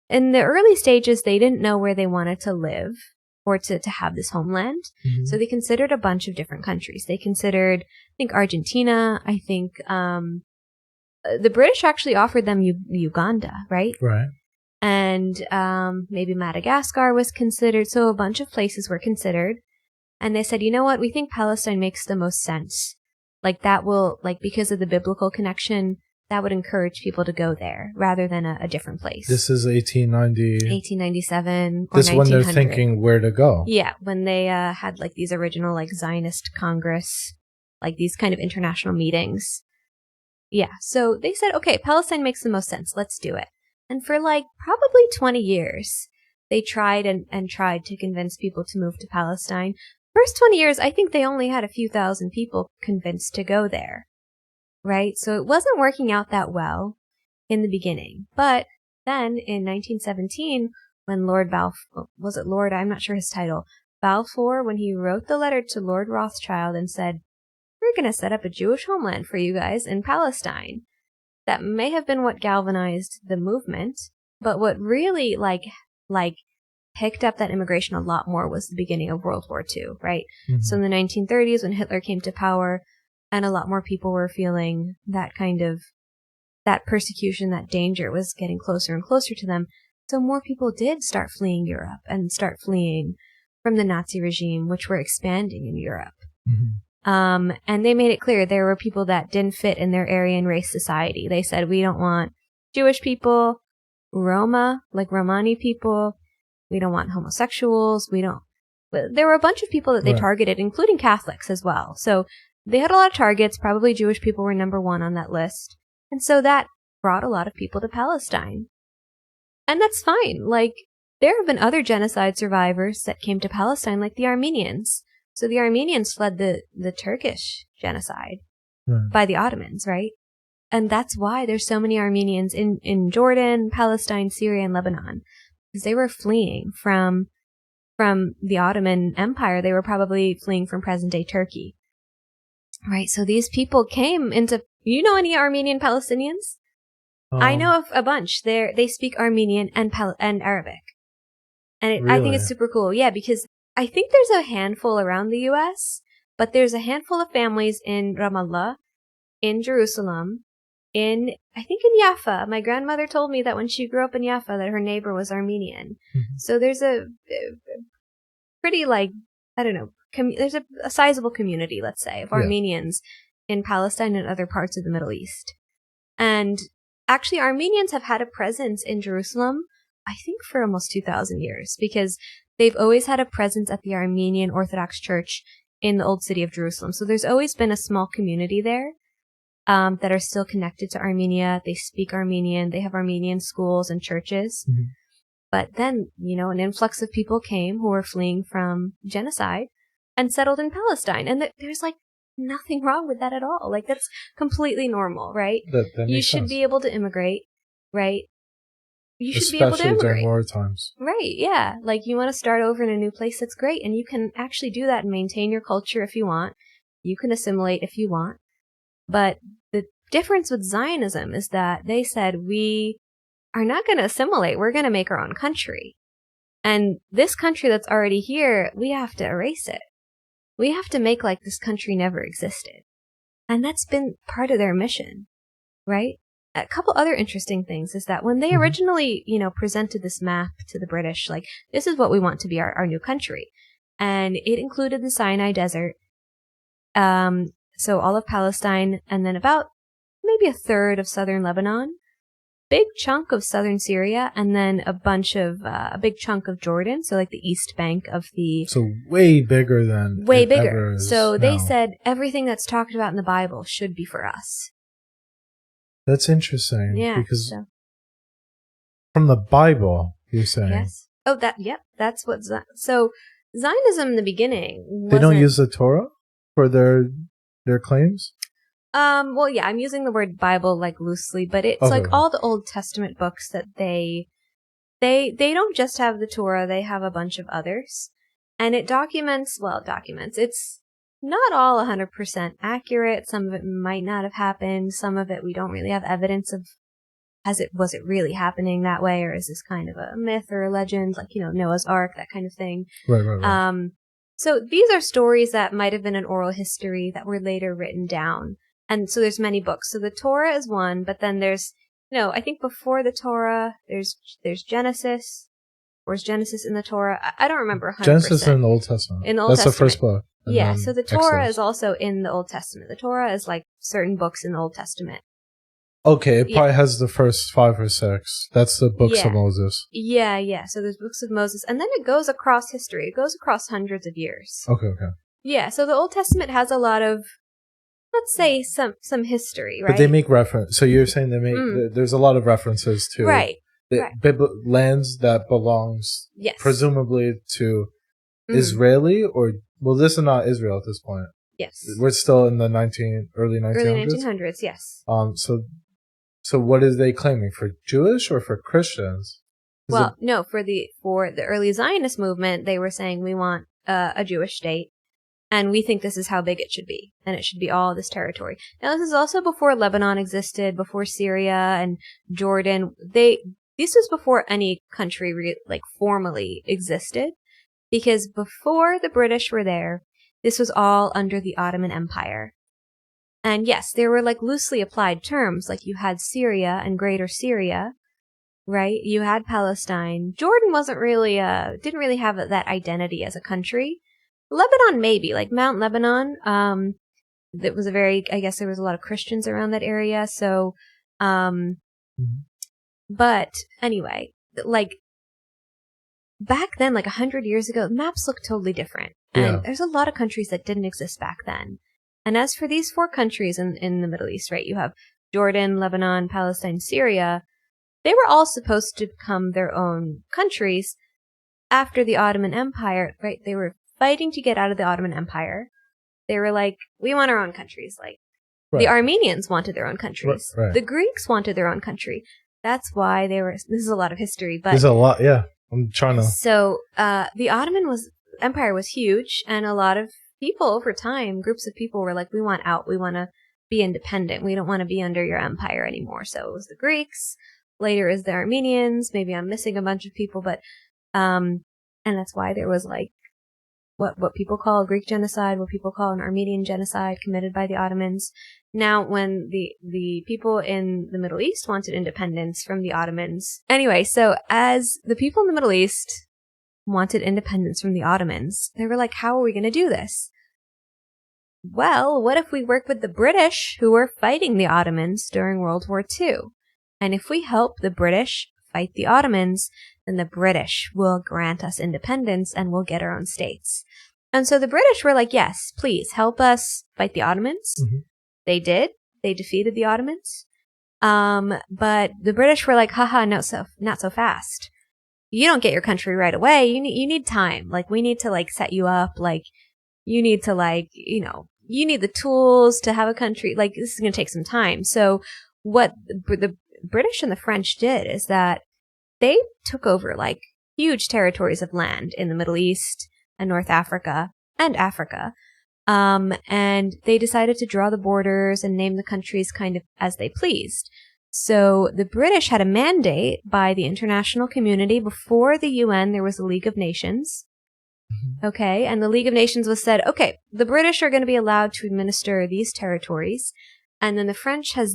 In the early stages, they didn't know where they wanted to live or to have this homeland. Mm-hmm. So they considered a bunch of different countries. They considered, I think, Argentina. I think the British actually offered them Uganda, right? Right. And maybe Madagascar was considered. So a bunch of places were considered. And they said, you know what? We think Palestine makes the most sense. Like, that will, like, because of the biblical connection, that would encourage people to go there rather than a different place. This is 1897 or this 1900. when they're thinking where to go. Yeah, when they had, like, these original, like, Zionist Congress, like, these kind of international meetings. Yeah, so they said, okay, Palestine makes the most sense. Let's do it. And for, like, probably 20 years, they tried and tried to convince people to move to Palestine. First 20 years, I think they only had a few thousand people convinced to go there. Right? So it wasn't working out that well in the beginning. But then in 1917, when Lord Balfour, was it Lord? I'm not sure his title. Balfour, when he wrote the letter to Lord Rothschild and said, we're going to set up a Jewish homeland for you guys in Palestine. That may have been what galvanized the movement. But what really like picked up that immigration a lot more was the beginning of World War II, right? Mm-hmm. So in the 1930s, when Hitler came to power, and a lot more people were feeling that persecution, that danger was getting closer and closer to them. So more people did start fleeing Europe and start fleeing from the Nazi regime, which were expanding in Europe. Mm-hmm. And they made it clear there were people that didn't fit in their Aryan race society. They said, we don't want Jewish people, Roma, like Romani people. We don't want homosexuals. There were a bunch of people that they targeted, including Catholics as well. So they had a lot of targets. Probably Jewish people were number one on that list. And so that brought a lot of people to Palestine. And that's fine. Like, there have been other genocide survivors that came to Palestine, like the Armenians. So the Armenians fled the Turkish genocide by the Ottomans, right? And that's why there's so many Armenians in Jordan, Palestine, Syria, and Lebanon. because they were fleeing from the Ottoman Empire. They were probably fleeing from present-day Turkey. Right, so these people came into... You know any Armenian Palestinians? I know of a bunch. They speak Armenian and Arabic. And Really? I think it's super cool. Yeah, because I think there's a handful around the U.S., but there's a handful of families in Ramallah, in Jerusalem, I think in Jaffa. My grandmother told me that when she grew up in Jaffa that her neighbor was Armenian. Mm-hmm. So there's a pretty, like, I don't know, there's a sizable community, let's say, of Armenians in Palestine and other parts of the Middle East. And actually, Armenians have had a presence in Jerusalem, I think, for almost 2,000 years, because they've always had a presence at the Armenian Orthodox Church in the old city of Jerusalem. So there's always been a small community there that are still connected to Armenia. They speak Armenian. They have Armenian schools and churches. Mm-hmm. But then, an influx of people came who were fleeing from genocide and settled in Palestine. And there's, like, nothing wrong with that at all. Like, that's completely normal, right? That you should be able to immigrate, right? You should Especially be able to immigrate. During war times. Right, yeah. Like, you want to start over in a new place, that's great. And you can actually do that and maintain your culture if you want. You can assimilate if you want. But the difference with Zionism is that they said, we are not going to assimilate. We're going to make our own country. And this country that's already here, we have to erase it. We have to make like this country never existed. And that's been part of their mission, right? A couple other interesting things is that when they originally, presented this map to the British, like, this is what we want to be our new country. And it included the Sinai Desert, so all of Palestine, and then about maybe a third of southern Lebanon, big chunk of southern Syria, and then a big chunk of Jordan, so like the east bank of the... So way bigger than... Way bigger. So they said everything that's talked about in the Bible should be for us. That's interesting. Yeah. Because from the Bible, you're saying. Yes. Oh, that's what... So Zionism in the beginning They don't use the Torah for their claims? Well, yeah, I'm using the word Bible like loosely, but it's like all the Old Testament books that they don't just have the Torah, they have a bunch of others. And it documents. It's not all 100% accurate. Some of it might not have happened. Some of it we don't really have evidence of. Was it really happening that way, or is this kind of a myth or a legend, like, Noah's Ark, that kind of thing. Right. So these are stories that might have been an oral history that were later written down. And so there's many books. So the Torah is one, but then there's, I think before the Torah, there's Genesis. Where's Genesis in the Torah? I don't remember 100%. Genesis in the Old Testament. In the Old Testament. That's the first book. Yeah, so the Torah Exodus. is also in the Old Testament. The Torah is like certain books in the Old Testament. Okay, it probably has the first 5 or 6. That's the books of Moses. Yeah. So there's books of Moses. And then it goes across history. It goes across hundreds of years. Okay. Yeah, so the Old Testament has a lot of, let's say, some history, right? But they make reference. So you're saying there's a lot of references to lands that belongs presumably to Israeli or... Well, this is not Israel at this point. Yes. We're still in the early 1900s? Early 1900s, yes. So what is they claiming? For Jewish or for Christians? Well, no, for the early Zionist movement, they were saying we want a Jewish state, and we think this is how big it should be, and it should be all this territory. Now, this is also before Lebanon existed, before Syria and Jordan. This was before any country formally existed, because before the British were there, this was all under the Ottoman Empire. And yes, there were like loosely applied terms, like you had Syria and Greater Syria, right? You had Palestine. Jordan wasn't really, didn't really have that identity as a country. Lebanon, maybe, like Mount Lebanon. That was I guess there was a lot of Christians around that area. So, but anyway, like back then, like 100 years ago, maps looked totally different. And there's a lot of countries that didn't exist back then. And as for these 4 countries in the Middle East, right, you have Jordan, Lebanon, Palestine, Syria. They were all supposed to become their own countries after the Ottoman Empire, right? They were fighting to get out of the Ottoman Empire. They were like, we want our own countries. Like, the Armenians wanted their own countries. Right. The Greeks wanted their own country. That's why this is a lot of history, but... There's a lot, yeah. I'm trying to. So the Ottoman Empire was huge, and a lot of people over time, groups of people were like, we want out. We want to be independent. We don't want to be under your empire anymore. So it was the Greeks. Later is the Armenians. Maybe I'm missing a bunch of people, but and that's why there was like what people call a Greek genocide, what people call an Armenian genocide committed by the Ottomans. Now, when the people in the Middle East wanted independence from the Ottomans. Anyway, so as the people in the Middle East wanted independence from the Ottomans, they were like, how are we going to do this? Well, what if we work with the British who were fighting the Ottomans during World War II? And if we help the British fight the Ottomans, then the British will grant us independence and we'll get our own states. And so the British were like, yes, please help us fight the Ottomans. Mm-hmm. They did. They defeated the Ottomans. But the British were like, haha, not so fast. You don't get your country right away. You need time. Like, we need to like set you up. Like, you need to like, you need the tools to have a country. Like, this is going to take some time. So what the British and the French did is that they took over like huge territories of land in the Middle East and North Africa and Africa. And they decided to draw the borders and name the countries kind of as they pleased. So the British had a mandate by the international community. Before the UN, there was the League of Nations. Okay. And the League of Nations was said, okay, the British are going to be allowed to administer these territories. And then the French have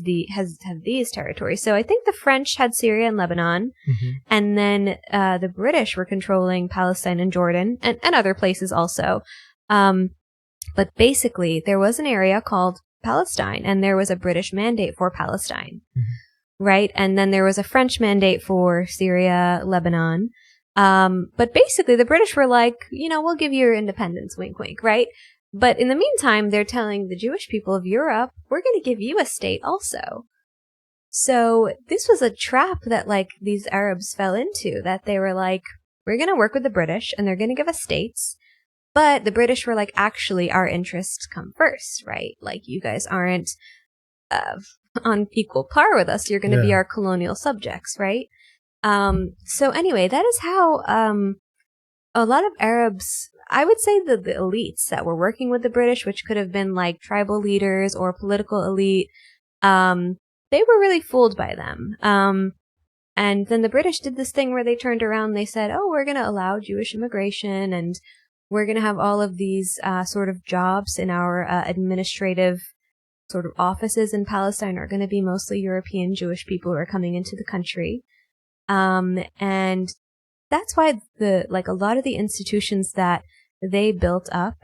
these territories. So I think the French had Syria and Lebanon. Mm-hmm. And then the British were controlling Palestine and Jordan and other places also. But basically, there was an area called Palestine, and there was a British mandate for Palestine, mm-hmm. right? And then there was a French mandate for Syria, Lebanon. But basically, the British were like, we'll give you your independence, wink, wink, right? But in the meantime, they're telling the Jewish people of Europe, we're going to give you a state also. So this was a trap that like these Arabs fell into, that they were like, we're going to work with the British and they're going to give us states. But the British were like, actually, our interests come first, right? Like, you guys aren't on equal par with us. You're going to be our colonial subjects, right? So anyway, that is how a lot of Arabs, I would say the elites that were working with the British, which could have been like tribal leaders or political elite, they were really fooled by them. And then the British did this thing where they turned around, they said, oh, we're going to allow Jewish immigration and we're going to have all of these sort of jobs in our administrative sort of offices in Palestine are going to be mostly European Jewish people who are coming into the country. And that's why a lot of the institutions that they built up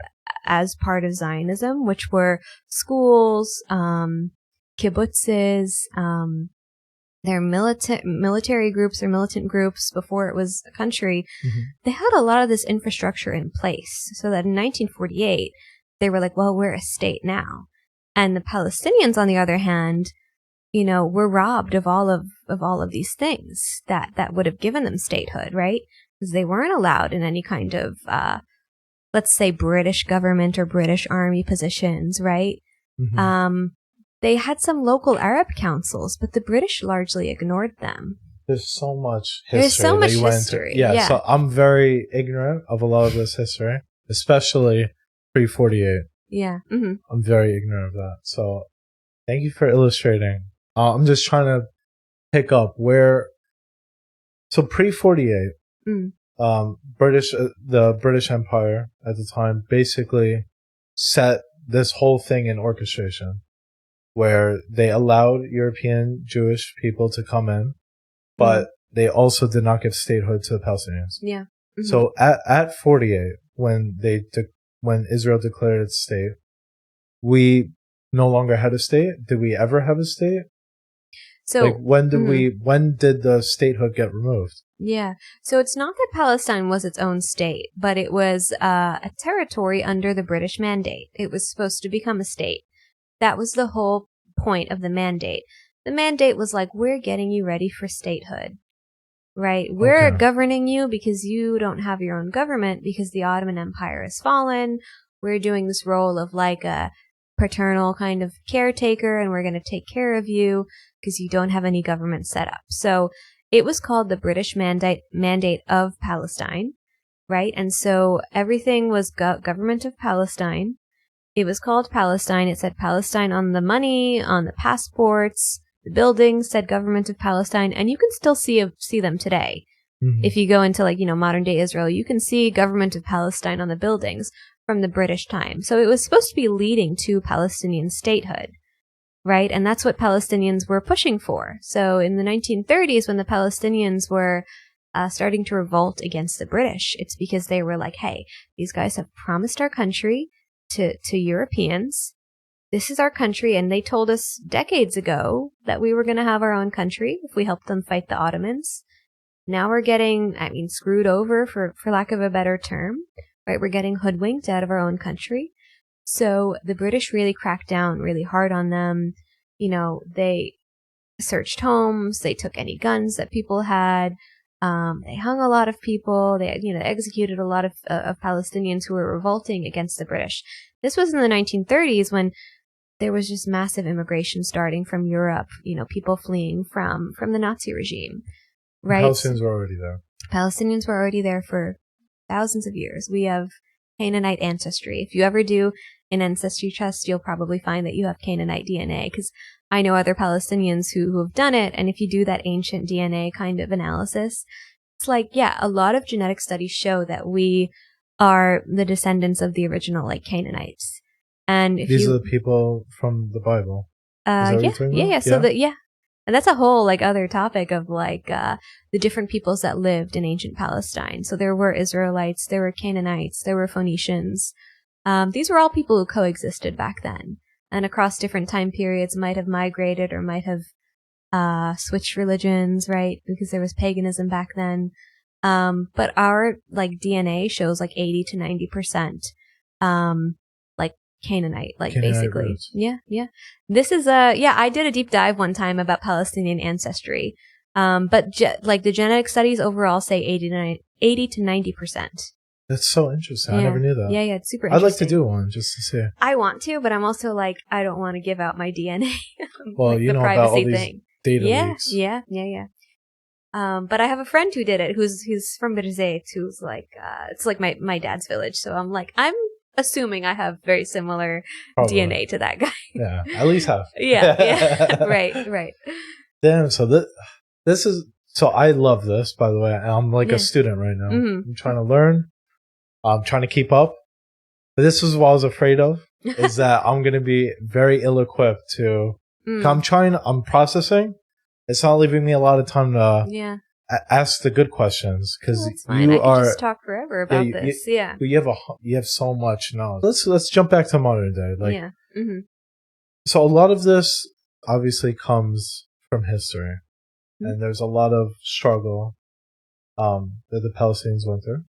as part of Zionism, which were schools, kibbutzes, their military groups or militant groups before it was a country, mm-hmm. they had a lot of this infrastructure in place so that in 1948, they were like, well, we're a state now. And the Palestinians, on the other hand, were robbed of all of these things that would have given them statehood, right? Because they weren't allowed in any kind of, let's say, British government or British army positions, right? Mm-hmm. They had some local Arab councils, but the British largely ignored them. There's so much history. Yeah, so I'm very ignorant of a lot of this history, especially pre-48. Yeah. Mm-hmm. I'm very ignorant of that. So thank you for illustrating. I'm just trying to pick up where. So pre-48, the British Empire at the time basically set this whole thing in orchestration, where they allowed European Jewish people to come in, but they also did not give statehood to the Palestinians. Yeah. Mm-hmm. So at 48, when Israel declared its state, we no longer had a state. Did we ever have a state? So when did the statehood get removed? Yeah. So it's not that Palestine was its own state, but it was a territory under the British mandate. It was supposed to become a state. That was the whole point of the mandate. The mandate was like, we're getting you ready for statehood, right? We're governing you because you don't have your own government because the Ottoman Empire has fallen. We're doing this role of like a paternal kind of caretaker, and we're going to take care of you because you don't have any government set up. So It was called the British Mandate of Palestine, right? And so everything was government of Palestine. It was called Palestine. It said Palestine on the money, on the passports. The buildings said government of Palestine, and you can still see them today. Mm-hmm. If you go into modern day Israel, you can see government of Palestine on the buildings from the British time. So it was supposed to be leading to Palestinian statehood, right? And that's what Palestinians were pushing for. So in the 1930s, when the Palestinians were starting to revolt against the British, it's because they were like, hey, these guys have promised our country to Europeans. This is our country, and they told us decades ago that we were going to have our own country if we helped them fight the Ottomans. Now we're getting, screwed over, for lack of a better term, right? We're getting hoodwinked out of our own country. So the British really cracked down really hard on them. They searched homes. They took any guns that people had. They hung a lot of people. They, executed a lot of Palestinians who were revolting against the British. This was in the 1930s when there was just massive immigration starting from Europe, people fleeing from the Nazi regime, right? Palestinians were already there. Palestinians were already there for thousands of years. We have Canaanite ancestry. If you ever do an ancestry test, you'll probably find that you have Canaanite DNA, because I know other Palestinians who have done it, and if you do that ancient DNA kind of analysis, it's like, yeah, a lot of genetic studies show that we are the descendants of the original, Canaanites. And if these are the people from the Bible. Yeah. So and that's a whole other topic of the different peoples that lived in ancient Palestine. So there were Israelites, there were Canaanites, there were Phoenicians. These were all people who coexisted back then, and across different time periods might have migrated or might have switched religions, right? Because there was paganism back then. But our DNA shows 80 to 90% Canaanite, basically. Roots. Yeah. This is I did a deep dive one time about Palestinian ancestry. But the genetic studies overall say 80 to 90%. That's so interesting. Yeah. I never knew that. Yeah, it's super interesting. I'd like to do one just to see. I want to, but I'm also I don't want to give out my DNA. Well, the privacy about all these data leaks. Yeah. But I have a friend who did it, who's from Birzeit, who's it's my dad's village. So I'm assuming I have very similar DNA to that guy. Yeah, at least half. Yeah. Right. Damn, so this is, so I love this, by the way. I'm a student right now. Mm-hmm. I'm trying to learn. I'm trying to keep up. But this is what I was afraid of, is that I'm going to be very ill-equipped to, I'm processing. It's not leaving me a lot of time to ask the good questions, because you are just talk forever about this. You have so much knowledge. Let's jump back to modern day. Mm-hmm. So a lot of this obviously comes from history, and there's a lot of struggle that the Palestinians went through,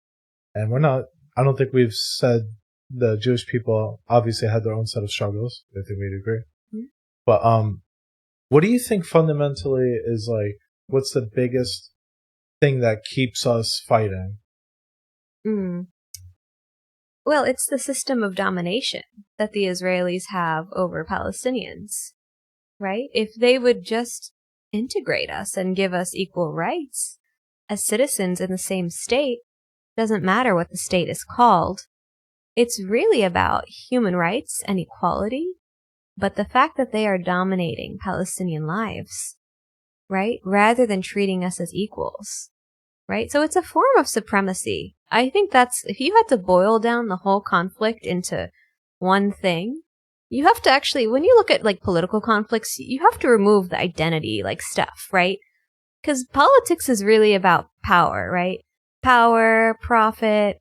and I don't think we've said the Jewish people obviously had their own set of struggles. I think we'd agree. Mm-hmm. But what do you think fundamentally is what's the biggest thing that keeps us fighting? Well, it's the system of domination that the Israelis have over Palestinians, right? If they would just integrate us and give us equal rights as citizens in the same state, doesn't matter what the state is called. It's really about human rights and equality, but the fact that they are dominating Palestinian lives, right, rather than treating us as equals, right? So it's a form of supremacy. I think if you had to boil down the whole conflict into one thing, you have to actually, when you look at political conflicts, you have to remove the identity stuff, right? Because politics is really about power, right? Power, profit,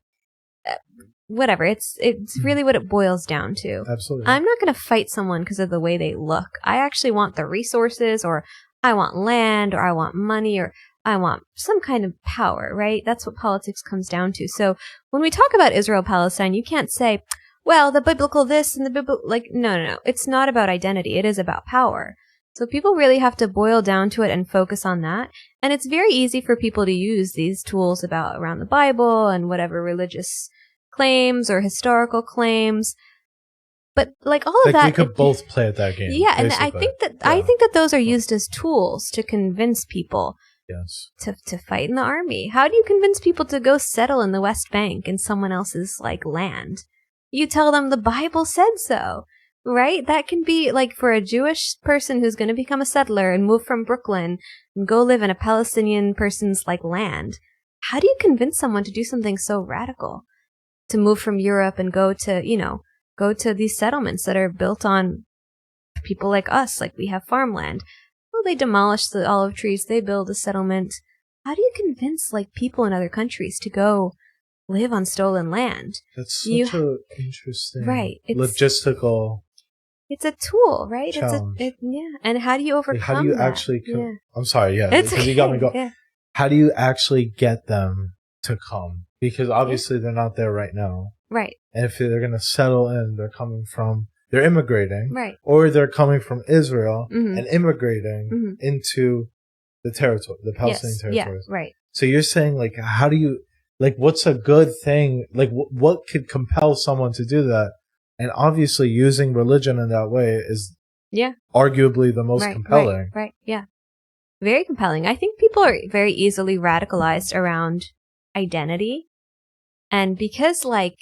whatever. It's really what it boils down to. Absolutely. I'm not going to fight someone because of the way they look. I actually want the resources, or I want land, or I want money, or I want some kind of power, right? That's what politics comes down to. So when we talk about Israel-Palestine, you can't say, well, the biblical this and the biblical, no. It's not about identity. It is about power. So people really have to boil down to it and focus on that. And it's very easy for people to use these tools around the Bible and whatever religious claims or historical claims. But all of that, we could both play at that game. Yeah, basically. And I think that those are used as tools to convince people Yes. to fight in the army. How do you convince people to go settle in the West Bank in someone else's like land? You tell them the Bible said so, right? That can be like for a Jewish person who's going to become a settler and move from Brooklyn and go live in a Palestinian person's like land. How do you convince someone to do something so radical? To move from Europe and go to these settlements that are built on people like us, like we have farmland. Well, they demolish the olive trees, they build a settlement. How do you convince like people in other countries to go live on stolen land? That's such a interesting logistical. It's a tool, right? Challenge. And how do you overcome how do you that? actually? I'm sorry, It's okay. You got me going. Yeah. How do you actually get them to come? Because obviously they're not there right now. Right. And if they're going to settle in, they're immigrating. Right. Or they're coming from Israel and immigrating into the territory, the Palestinian territories. Yeah, right. So you're saying, like, how do you, like, what's a good thing? Like, what could compel someone to do that? And obviously using religion in that way is arguably the most compelling. Right, yeah. Very compelling. I think people are very easily radicalized around identity. And because religion,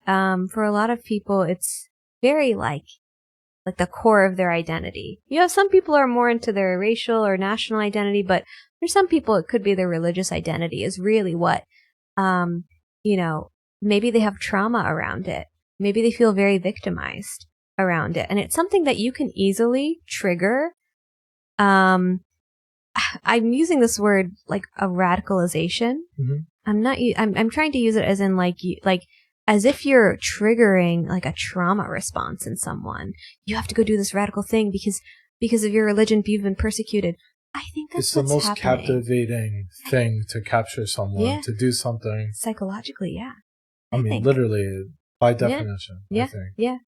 for a lot of people, it's very like the core of their identity. You know, some people are more into their racial or national identity, but for some people, it could be their religious identity is really what, maybe they have trauma around it. Maybe they feel very victimized around it. And it's something that you can easily trigger. I'm using this word like a radicalization. I'm trying to use it as in as if you're triggering like a trauma response in someone. You have to go do this radical thing because of your religion, you've been persecuted. I think that's the most captivating thing to capture someone, to do something. Psychologically, yeah. I mean, literally, by definition, I think. Yeah.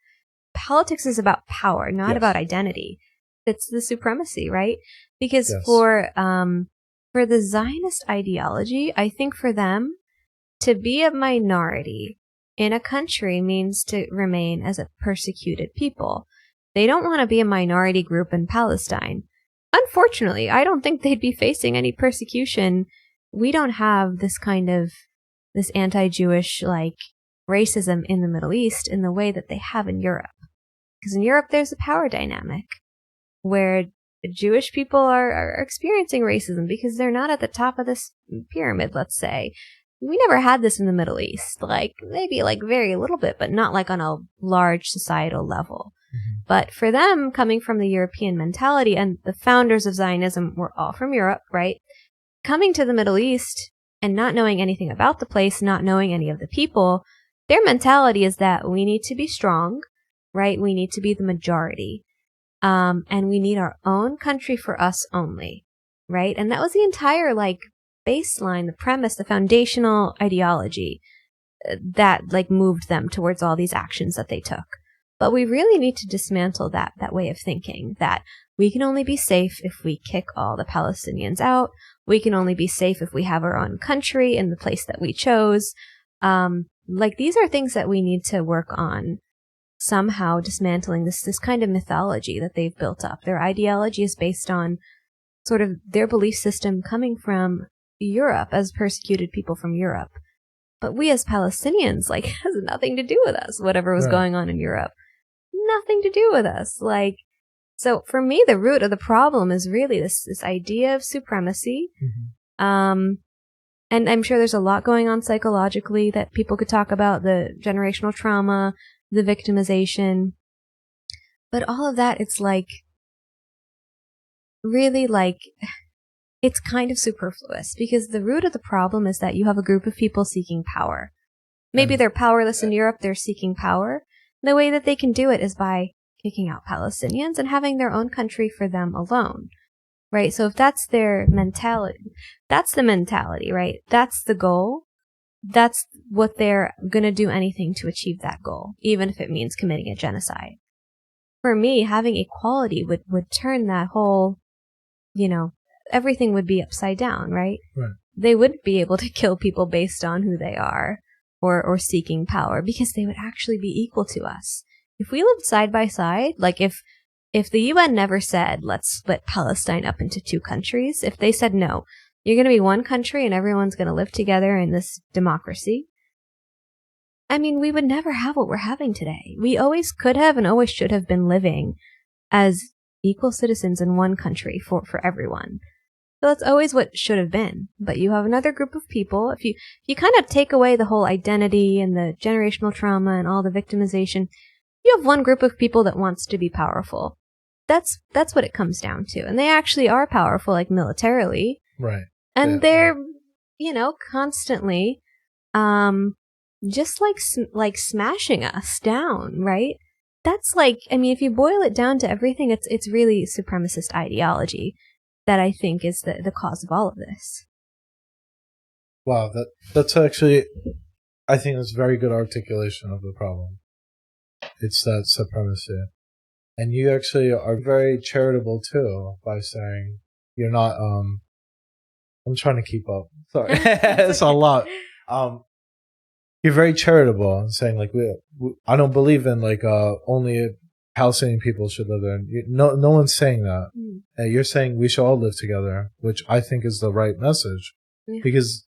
Politics is about power, not about identity. It's the supremacy, right? Because for the Zionist ideology, I think for them, to be a minority in a country means to remain as a persecuted people. They don't want to be a minority group in Palestine. Unfortunately, I don't think they'd be facing any persecution. We don't have this anti-Jewish, racism in the Middle East in the way that they have in Europe. Because in Europe, there's a power dynamic where Jewish people are experiencing racism because they're not at the top of this pyramid, let's say. We never had this in the Middle East, maybe very little bit, but not on a large societal level. Mm-hmm. But for them, coming from the European mentality, and the founders of Zionism were all from Europe, right? Coming to the Middle East and not knowing anything about the place, not knowing any of the people, their mentality is that we need to be strong, right? We need to be the majority. And we need our own country for us only, right? And that was the entire, baseline, the premise, the foundational ideology that, moved them towards all these actions that they took. But we really need to dismantle that way of thinking, that we can only be safe if we kick all the Palestinians out. We can only be safe if we have our own country in the place that we chose. These are things that we need to work on, somehow dismantling this kind of mythology that they've built up. Their ideology is based on sort of their belief system coming from Europe, as persecuted people from Europe. But we as Palestinians, has nothing to do with us, whatever was going on in Europe. Nothing to do with us. So for me, the root of the problem is really this idea of supremacy. Mm-hmm. And I'm sure there's a lot going on psychologically that people could talk about, the generational trauma, the victimization. But all of that, it's really it's kind of superfluous, because the root of the problem is that you have a group of people seeking power. Maybe they're powerless in Europe, they're seeking power. The way that they can do it is by kicking out Palestinians and having their own country for them alone, right? So if that's their mentality, that's the mentality, right? That's the goal. That's what they're going to do anything to achieve that goal, even if it means committing a genocide. For me, having equality would turn that whole, everything would be upside down, right? Right. They wouldn't be able to kill people based on who they are or seeking power, because they would actually be equal to us. If we lived side by side, if if the UN never said, let's split Palestine up into 2 countries, if they said, no, you're going to be one country and everyone's going to live together in this democracy, I mean, we would never have what we're having today. We always could have and always should have been living as equal citizens in one country for everyone. So that's always what should have been. But you have another group of people. If you kind of take away the whole identity and the generational trauma and all the victimization, you have one group of people that wants to be powerful. That's what it comes down to. And they actually are powerful, like militarily. Right. And they're, constantly, just like smashing us down, right? That's like, I mean, if you boil it down to everything, it's really supremacist ideology that I think is the cause of all of this. Wow, that's actually, I think that's very good articulation of the problem. It's that supremacy. And you actually are very charitable too by saying you're not, I'm trying to keep up. Sorry. It's a lot. You're very charitable in saying like, I don't believe in like, only Palestinian people should live there. No one's saying that. You're saying we should all live together, which I think is the right message. Yeah. Because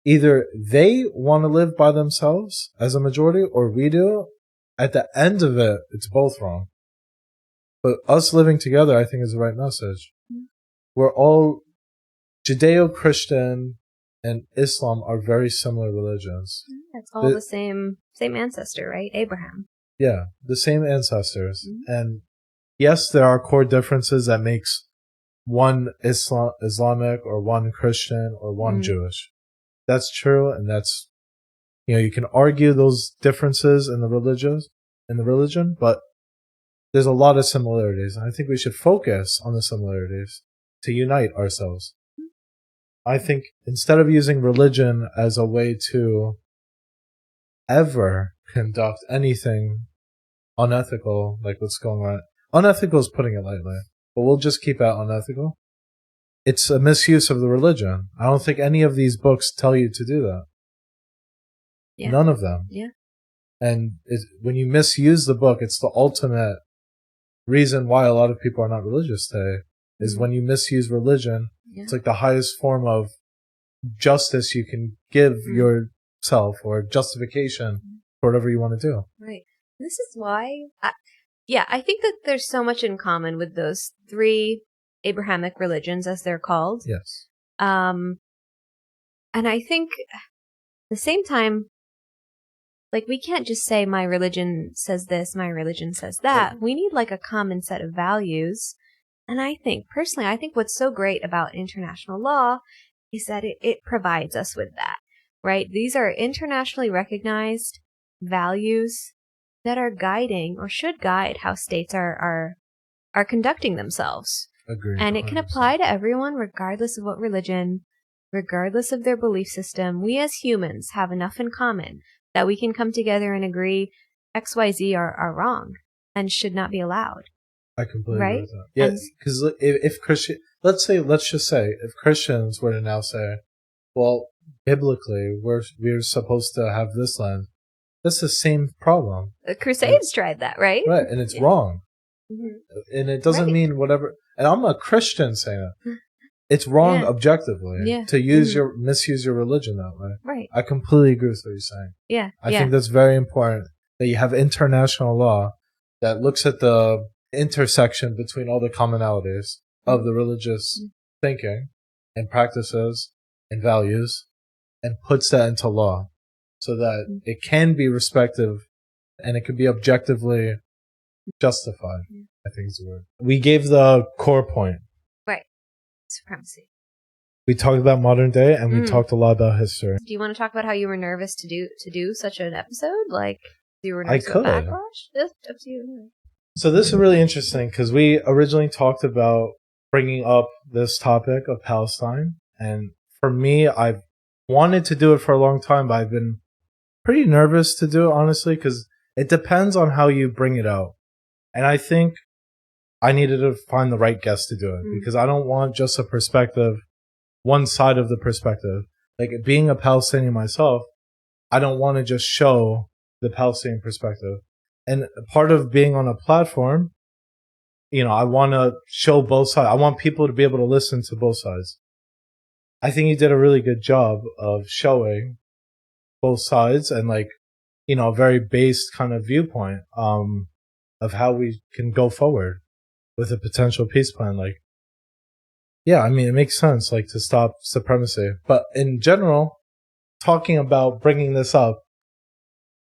either they want to live by themselves as a majority or we do. At the end of it, it's both wrong. But us living together, I think, is the right message. We're all Judeo-Christian and Islam are very similar religions. It's all the same ancestor, right? Abraham. Yeah, the same ancestors. And yes, there are core differences that makes one Islamic or one Christian or one Jewish. That's true, and that's, you can argue those differences in the religion, but there's a lot of similarities. And I think we should focus on the similarities to unite ourselves. I think instead of using religion as a way to ever conduct anything unethical, like what's going on. Unethical is putting it lightly, but we'll just keep it unethical. It's a misuse of the religion. I don't think any of these books tell you to do that. Yeah. None of them. Yeah. And when you misuse the book, it's the ultimate reason why a lot of people are not religious today, is when you misuse religion. Yeah. It's like the highest form of justice you can give yourself, or justification for whatever you want to do. Right. This is why, I think that there's so much in common with those 3 Abrahamic religions, as they're called. Yes. And I think at the same time, like, we can't just say my religion says this, my religion says that. Right. We need like a common set of values. And I think what's so great about international law is that it provides us with that, right? These are internationally recognized values that are guiding or should guide how states are conducting themselves. Agreed. And it can apply to everyone, regardless of what religion, regardless of their belief system. We as humans have enough in common that we can come together and agree XYZ are wrong and should not be allowed. I completely agree with that. Yeah, because if let's just say if Christians were to now say, well, biblically we're supposed to have this land, that's the same problem. The Crusades tried that, right? Right, and it's wrong. And it doesn't mean whatever. And I'm a Christian saying that. It's wrong objectively to misuse your religion that way. Right. I completely agree with what you're saying. Yeah. I think that's very important that you have international law that looks at the intersection between all the commonalities of the religious thinking and practices and values and puts that into law so that it can be respective and it can be objectively justified, I think is the word. We gave the core point. Right. Supremacy. We talked about modern day and we talked a lot about history. Do you want to talk about how you were nervous to do such an episode? Like, you were nervous about backlash? It's up to you. So this is really interesting because we originally talked about bringing up this topic of Palestine. And for me, I've wanted to do it for a long time, but I've been pretty nervous to do it, honestly, because it depends on how you bring it out. And I think I needed to find the right guest to do it because I don't want just a perspective, one side of the perspective. Like, being a Palestinian myself, I don't want to just show the Palestinian perspective. And part of being on a platform I want to show both sides. I want people to be able to listen to both sides. I think you did a really good job of showing both sides and like, a very based kind of viewpoint, of how we can go forward with a potential peace plan. Like, yeah, I mean, it makes sense, like, to stop supremacy. But in general, talking about bringing this up,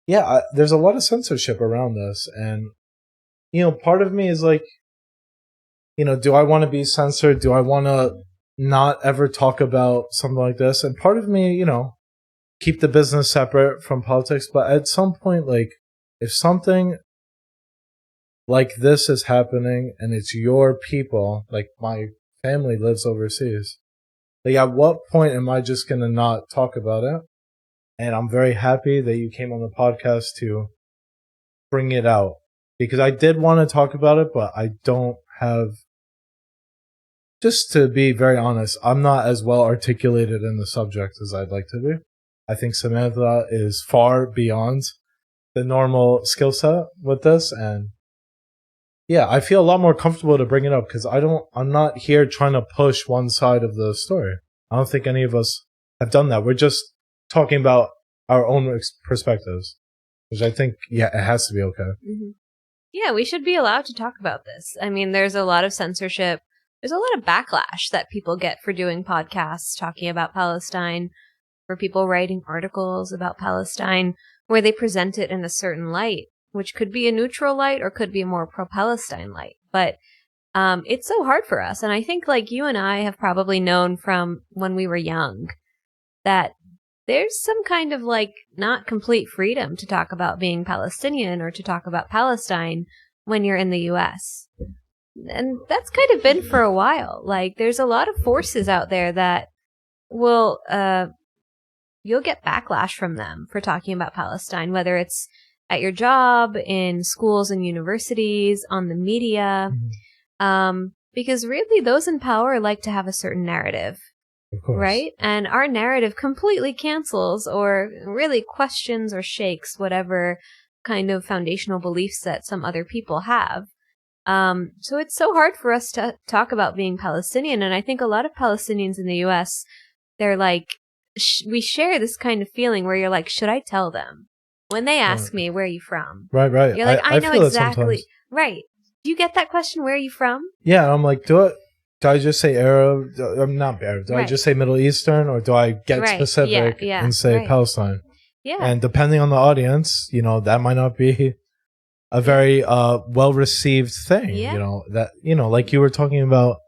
yeah, there's a lot of censorship around this. And, part of me is like, do I want to be censored? Do I want to not ever talk about something like this? And part of me, keep the business separate from politics. But at some point, like, if something like this is happening and it's your people, like my family lives overseas, like, at what point am I just going to not talk about it? And I'm very happy that you came on the podcast to bring it out, because I did want to talk about it, but I don't have, just to be very honest, I'm not as well articulated in the subject as I'd like to be. I think Samantha is far beyond the normal skill set with this. And yeah, I feel a lot more comfortable to bring it up because I'm not here trying to push one side of the story. I don't think any of us have done that. We're just talking about our own perspectives, which I think, yeah, it has to be okay. Mm-hmm. Yeah, we should be allowed to talk about this. I mean, there's a lot of censorship. There's a lot of backlash that people get for doing podcasts talking about Palestine, for people writing articles about Palestine where they present it in a certain light, which could be a neutral light or could be a more pro-Palestine light. But it's so hard for us. And I think, like, you and I have probably known from when we were young that there's some kind of, like, not complete freedom to talk about being Palestinian or to talk about Palestine when you're in the U.S. And that's kind of been for a while. Like, there's a lot of forces out there that will, you'll get backlash from them for talking about Palestine, whether it's at your job, in schools and universities, on the media, because really those in power like to have a certain narrative. Of course. Right? And our narrative completely cancels or really questions or shakes whatever kind of foundational beliefs that some other people have. So it's so hard for us to talk about being Palestinian. And I think a lot of Palestinians in the U.S., they're like, we share this kind of feeling where you're like, should I tell them? When they ask me, where are you from? Right. You're like, I know exactly. Right. Do you get that question? Where are you from? Yeah. I'm like, do I just say Arab? I'm not Arab. Do I just say Middle Eastern, or do I get specific and say Palestine? Yeah. And depending on the audience, that might not be a very well-received thing. Yeah. Like you were talking about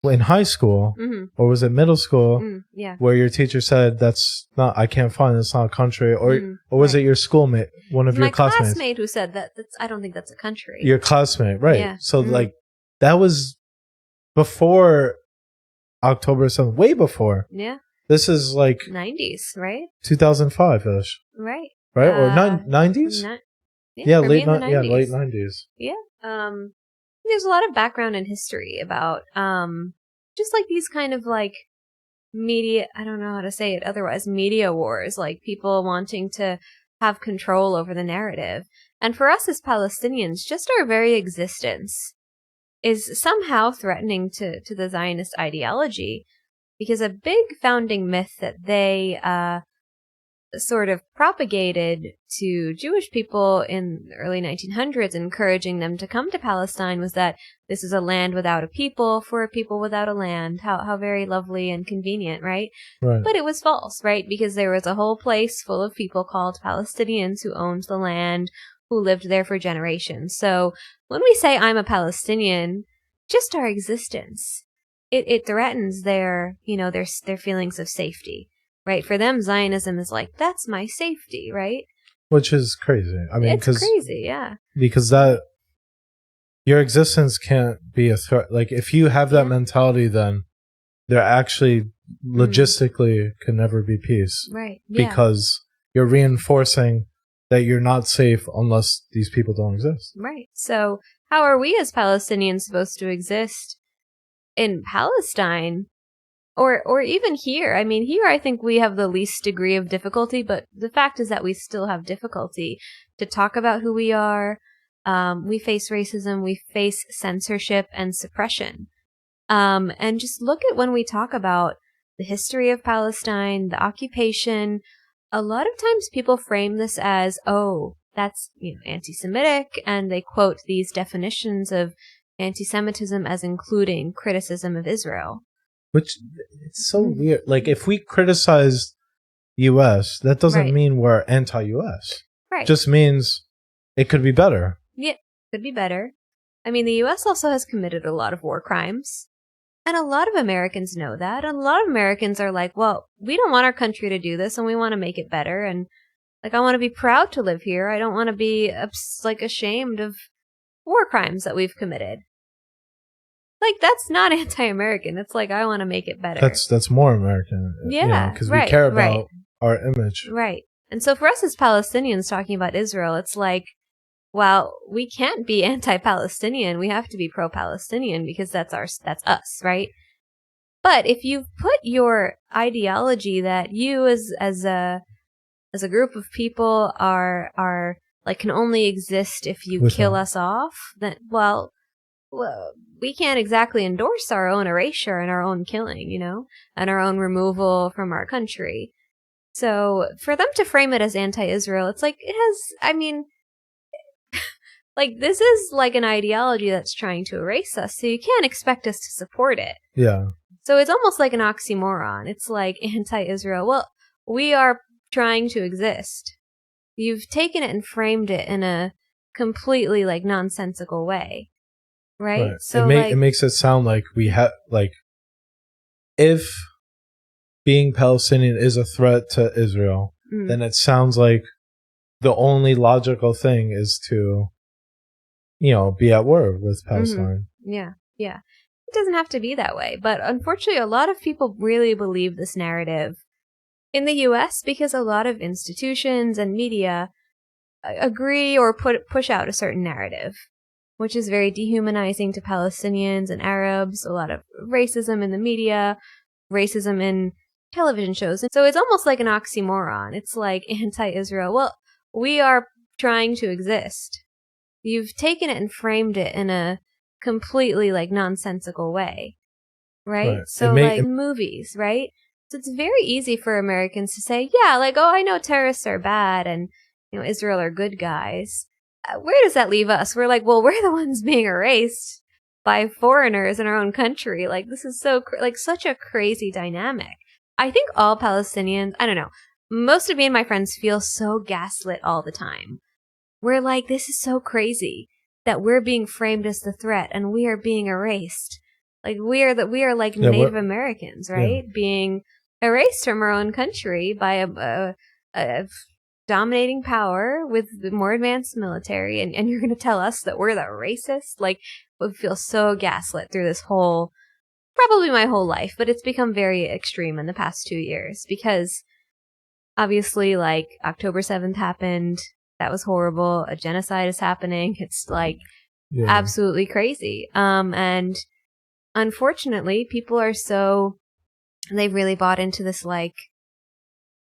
in high school, or was it middle school? Where your teacher said that's not, I can't find, it's not a country, or was it your schoolmate, one of your classmates? My classmate who said that. I don't think that's a country. Your classmate, right? Yeah. So like that was before October 7th, way before. Yeah. This is like 90s, right? 2005-ish. Right. Or 90s? Yeah, late 90s. Yeah. There's a lot of background and history about just like these kind of like media, I don't know how to say it otherwise, media wars, like people wanting to have control over the narrative. And for us as Palestinians, just our very existence is somehow threatening to the Zionist ideology, because a big founding myth that they sort of propagated to Jewish people in the early 1900s, encouraging them to come to Palestine, was that this is a land without a people for a people without a land. How very lovely and convenient, right? But it was false, right? Because there was a whole place full of people called Palestinians who owned the land, who lived there for generations. So when we say I'm a Palestinian, just our existence, it threatens their feelings of safety. Right. For them, Zionism is like, that's my safety. Right. Which is crazy. I mean, it's crazy. Yeah. Because your existence can't be a threat. Like, if you have that mentality, then there actually logistically can never be peace. Right. Yeah. Because you're reinforcing that you're not safe unless these people don't exist. Right. So how are we as Palestinians supposed to exist in Palestine? Or even here. I mean, here I think we have the least degree of difficulty, but the fact is that we still have difficulty to talk about who we are, We face racism. We face censorship and suppression. And just look at when we talk about the history of Palestine, the occupation. A lot of times people frame this as, oh, that's, anti-Semitic, and they quote these definitions of anti-Semitism as including criticism of Israel. Which, it's so weird. Like, if we criticize U.S., that doesn't mean we're anti-U.S. Right. It just means it could be better. Yeah, could be better. I mean, the U.S. also has committed a lot of war crimes. And a lot of Americans know that. And a lot of Americans are like, well, we don't want our country to do this, and we want to make it better. And, like, I want to be proud to live here. I don't want to be, ashamed of war crimes that we've committed. Like, that's not anti-American. It's like, I want to make it better. That's more American. Yeah, because we care about our image. Right. And so for us as Palestinians talking about Israel, it's like, well, we can't be anti-Palestinian. We have to be pro-Palestinian because that's us, right? But if you've put your ideology that you as a group of people are like can only exist if you kill us off, then well, we can't exactly endorse our own erasure and our own killing, and our own removal from our country. So for them to frame it as anti-Israel, it's like like, this is like an ideology that's trying to erase us, so you can't expect us to support it. Yeah. So it's almost like an oxymoron. It's like anti-Israel. Well, we are trying to exist. You've taken it and framed it in a completely, like, nonsensical way. Right? So it makes it sound like we have, like, if being Palestinian is a threat to Israel, then it sounds like the only logical thing is to be at war with Palestine. Yeah. It doesn't have to be that way. But unfortunately, a lot of people really believe this narrative in the U.S. because a lot of institutions and media agree or push out a certain narrative, which is very dehumanizing to Palestinians and Arabs, a lot of racism in the media, racism in television shows. And so it's almost like an oxymoron. It's like anti-Israel. Well, we are trying to exist. You've taken it and framed it in a completely, like, nonsensical way, right? So, movies, right? So it's very easy for Americans to say, yeah, like, oh, I know terrorists are bad and, Israel are good guys. Where does that leave us? We're like, well, we're the ones being erased by foreigners in our own country. Like, this is such a crazy dynamic. I think all Palestinians, I don't know, most of me and my friends feel so gaslit all the time. We're like, this is so crazy that we're being framed as the threat and we are being erased. Like, we are like Native Americans, right? Yeah. Being erased from our own country by a dominating power with the more advanced military. And you're going to tell us that we're the racists? Like, we feel so gaslit through this probably my whole life, but it's become very extreme in the past 2 years because obviously, like, October 7th happened. That was horrible. A genocide is happening. It's like absolutely crazy. And unfortunately, people are they've really bought into this, like,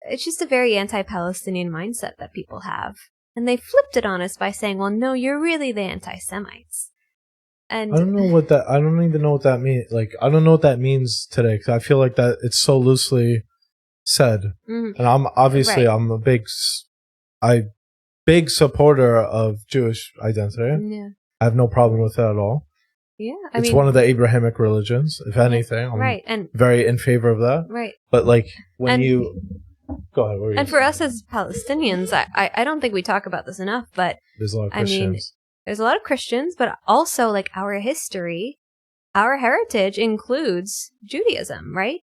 it's just a very anti-Palestinian mindset that people have. And they flipped it on us by saying, well, no, you're really the anti-Semites. And I don't even know what that means. Like, I don't know what that means today because I feel like that it's so loosely said. Mm-hmm. And I'm a big supporter of Jewish identity. Yeah. I have no problem with that at all. Yeah. It's one of the Abrahamic religions, if anything. I'm and very in favor of that. Right. But, like, go ahead. And for us as Palestinians, I don't think we talk about this enough, but there's a lot of Christians. There's a lot of Christians, but also, like, our history, our heritage includes Judaism, right?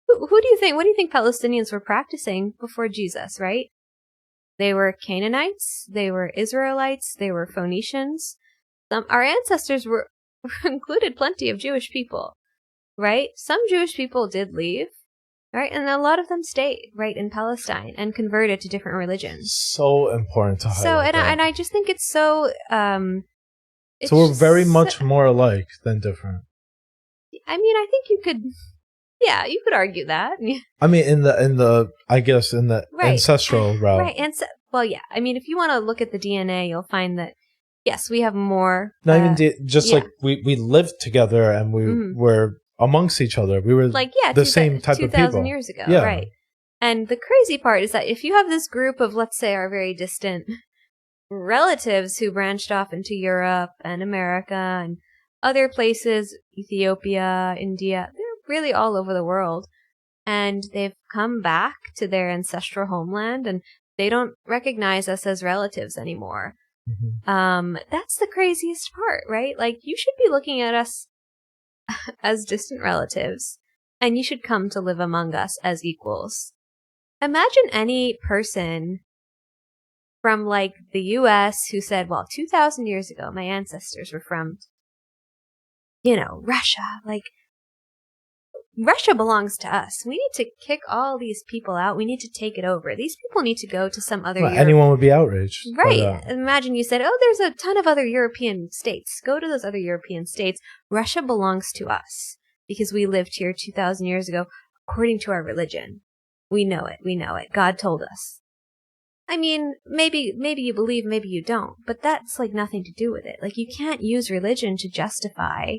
What do you think Palestinians were practicing before Jesus, right? They were Canaanites, they were Israelites, they were Phoenicians. Our ancestors included plenty of Jewish people, right? Some Jewish people did leave, right? And a lot of them stayed, right, in Palestine and converted to different religions. So important to highlight. And I just think it's so... so we're very much more alike than different. I mean, I think you could... Yeah, you could argue that. I mean, in the ancestral route. Right. Well, yeah. I mean, if you want to look at the DNA, you'll find that Yes, we have more. Not even just yeah. like we lived together and we were amongst each other. We were like the same type of people. 2,000 years ago, Yeah. right? And the crazy part is that if you have this group of, let's say, our very distant relatives who branched off into Europe and America and other places, Ethiopia, India, they're really all over the world. And they've come back to their ancestral homeland and they don't recognize us as relatives anymore. That's the craziest part, right? Like, you should be looking at us as distant relatives and you should come to live among us as equals. Imagine any person from like the US who said, well, 2,000 years ago, my ancestors were from, Russia. Like, Russia belongs to us. We need to kick all these people out. We need to take it over. These people need to go to some other anyone would be outraged. Right. Imagine you said, oh, there's a ton of other European states. Go to those other European states. Russia belongs to us because we lived here 2,000 years ago according to our religion. We know it. We know it. God told us. I mean, maybe you believe, maybe you don't, but that's like nothing to do with it. Like, you can't use religion to justify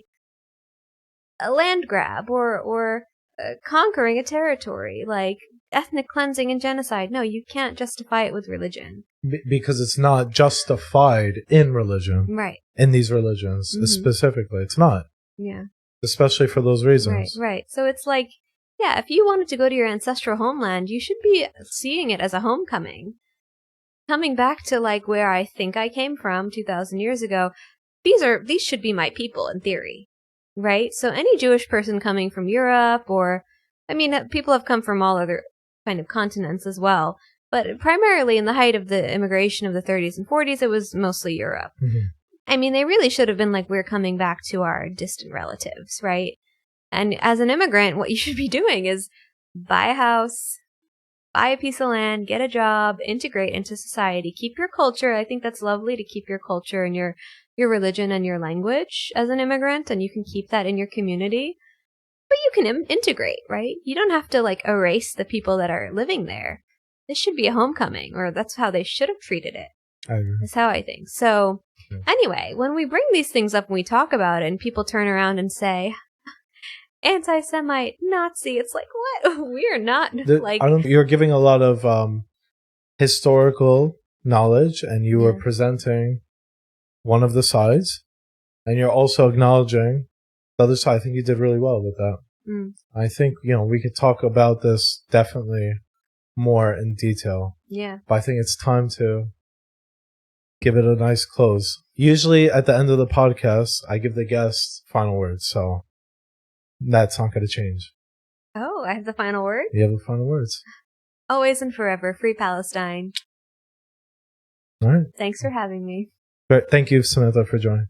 a land grab or conquering a territory, like ethnic cleansing and genocide. No, you can't justify it with religion. Because it's not justified in religion. Right. In these religions, specifically. It's not. Yeah. Especially for those reasons. Right. So it's like, yeah, if you wanted to go to your ancestral homeland, you should be seeing it as a homecoming. Coming back to like where I think I came from 2,000 years ago, these should be my people in theory. Right? So any Jewish person coming from Europe people have come from all other kind of continents as well. But primarily in the height of the immigration of the 30s and 40s, it was mostly Europe. I mean, they really should have been like, we're coming back to our distant relatives, right? And as an immigrant, what you should be doing is buy a house, buy a piece of land, get a job, integrate into society, keep your culture. I think that's lovely to keep your culture and your religion and your language as an immigrant, and you can keep that in your community. But you can integrate, right? You don't have to like erase the people that are living there. This should be a homecoming, or that's how they should have treated it. I agree. That's how I think. So anyway, when we bring these things up and we talk about it and people turn around and say, anti-Semite, Nazi, it's like, what? We are not you're giving a lot of historical knowledge and you were presenting one of the sides and you're also acknowledging the other side. I think you did really well with that. I think, we could talk about this definitely more in detail. Yeah. But I think it's time to give it a nice close. Usually at the end of the podcast, I give the guests final words, so that's not going to change. Oh, I have the final word? You have the final words. Always and forever, free Palestine. All right. Thanks for having me. Thank you, Samantha, for joining.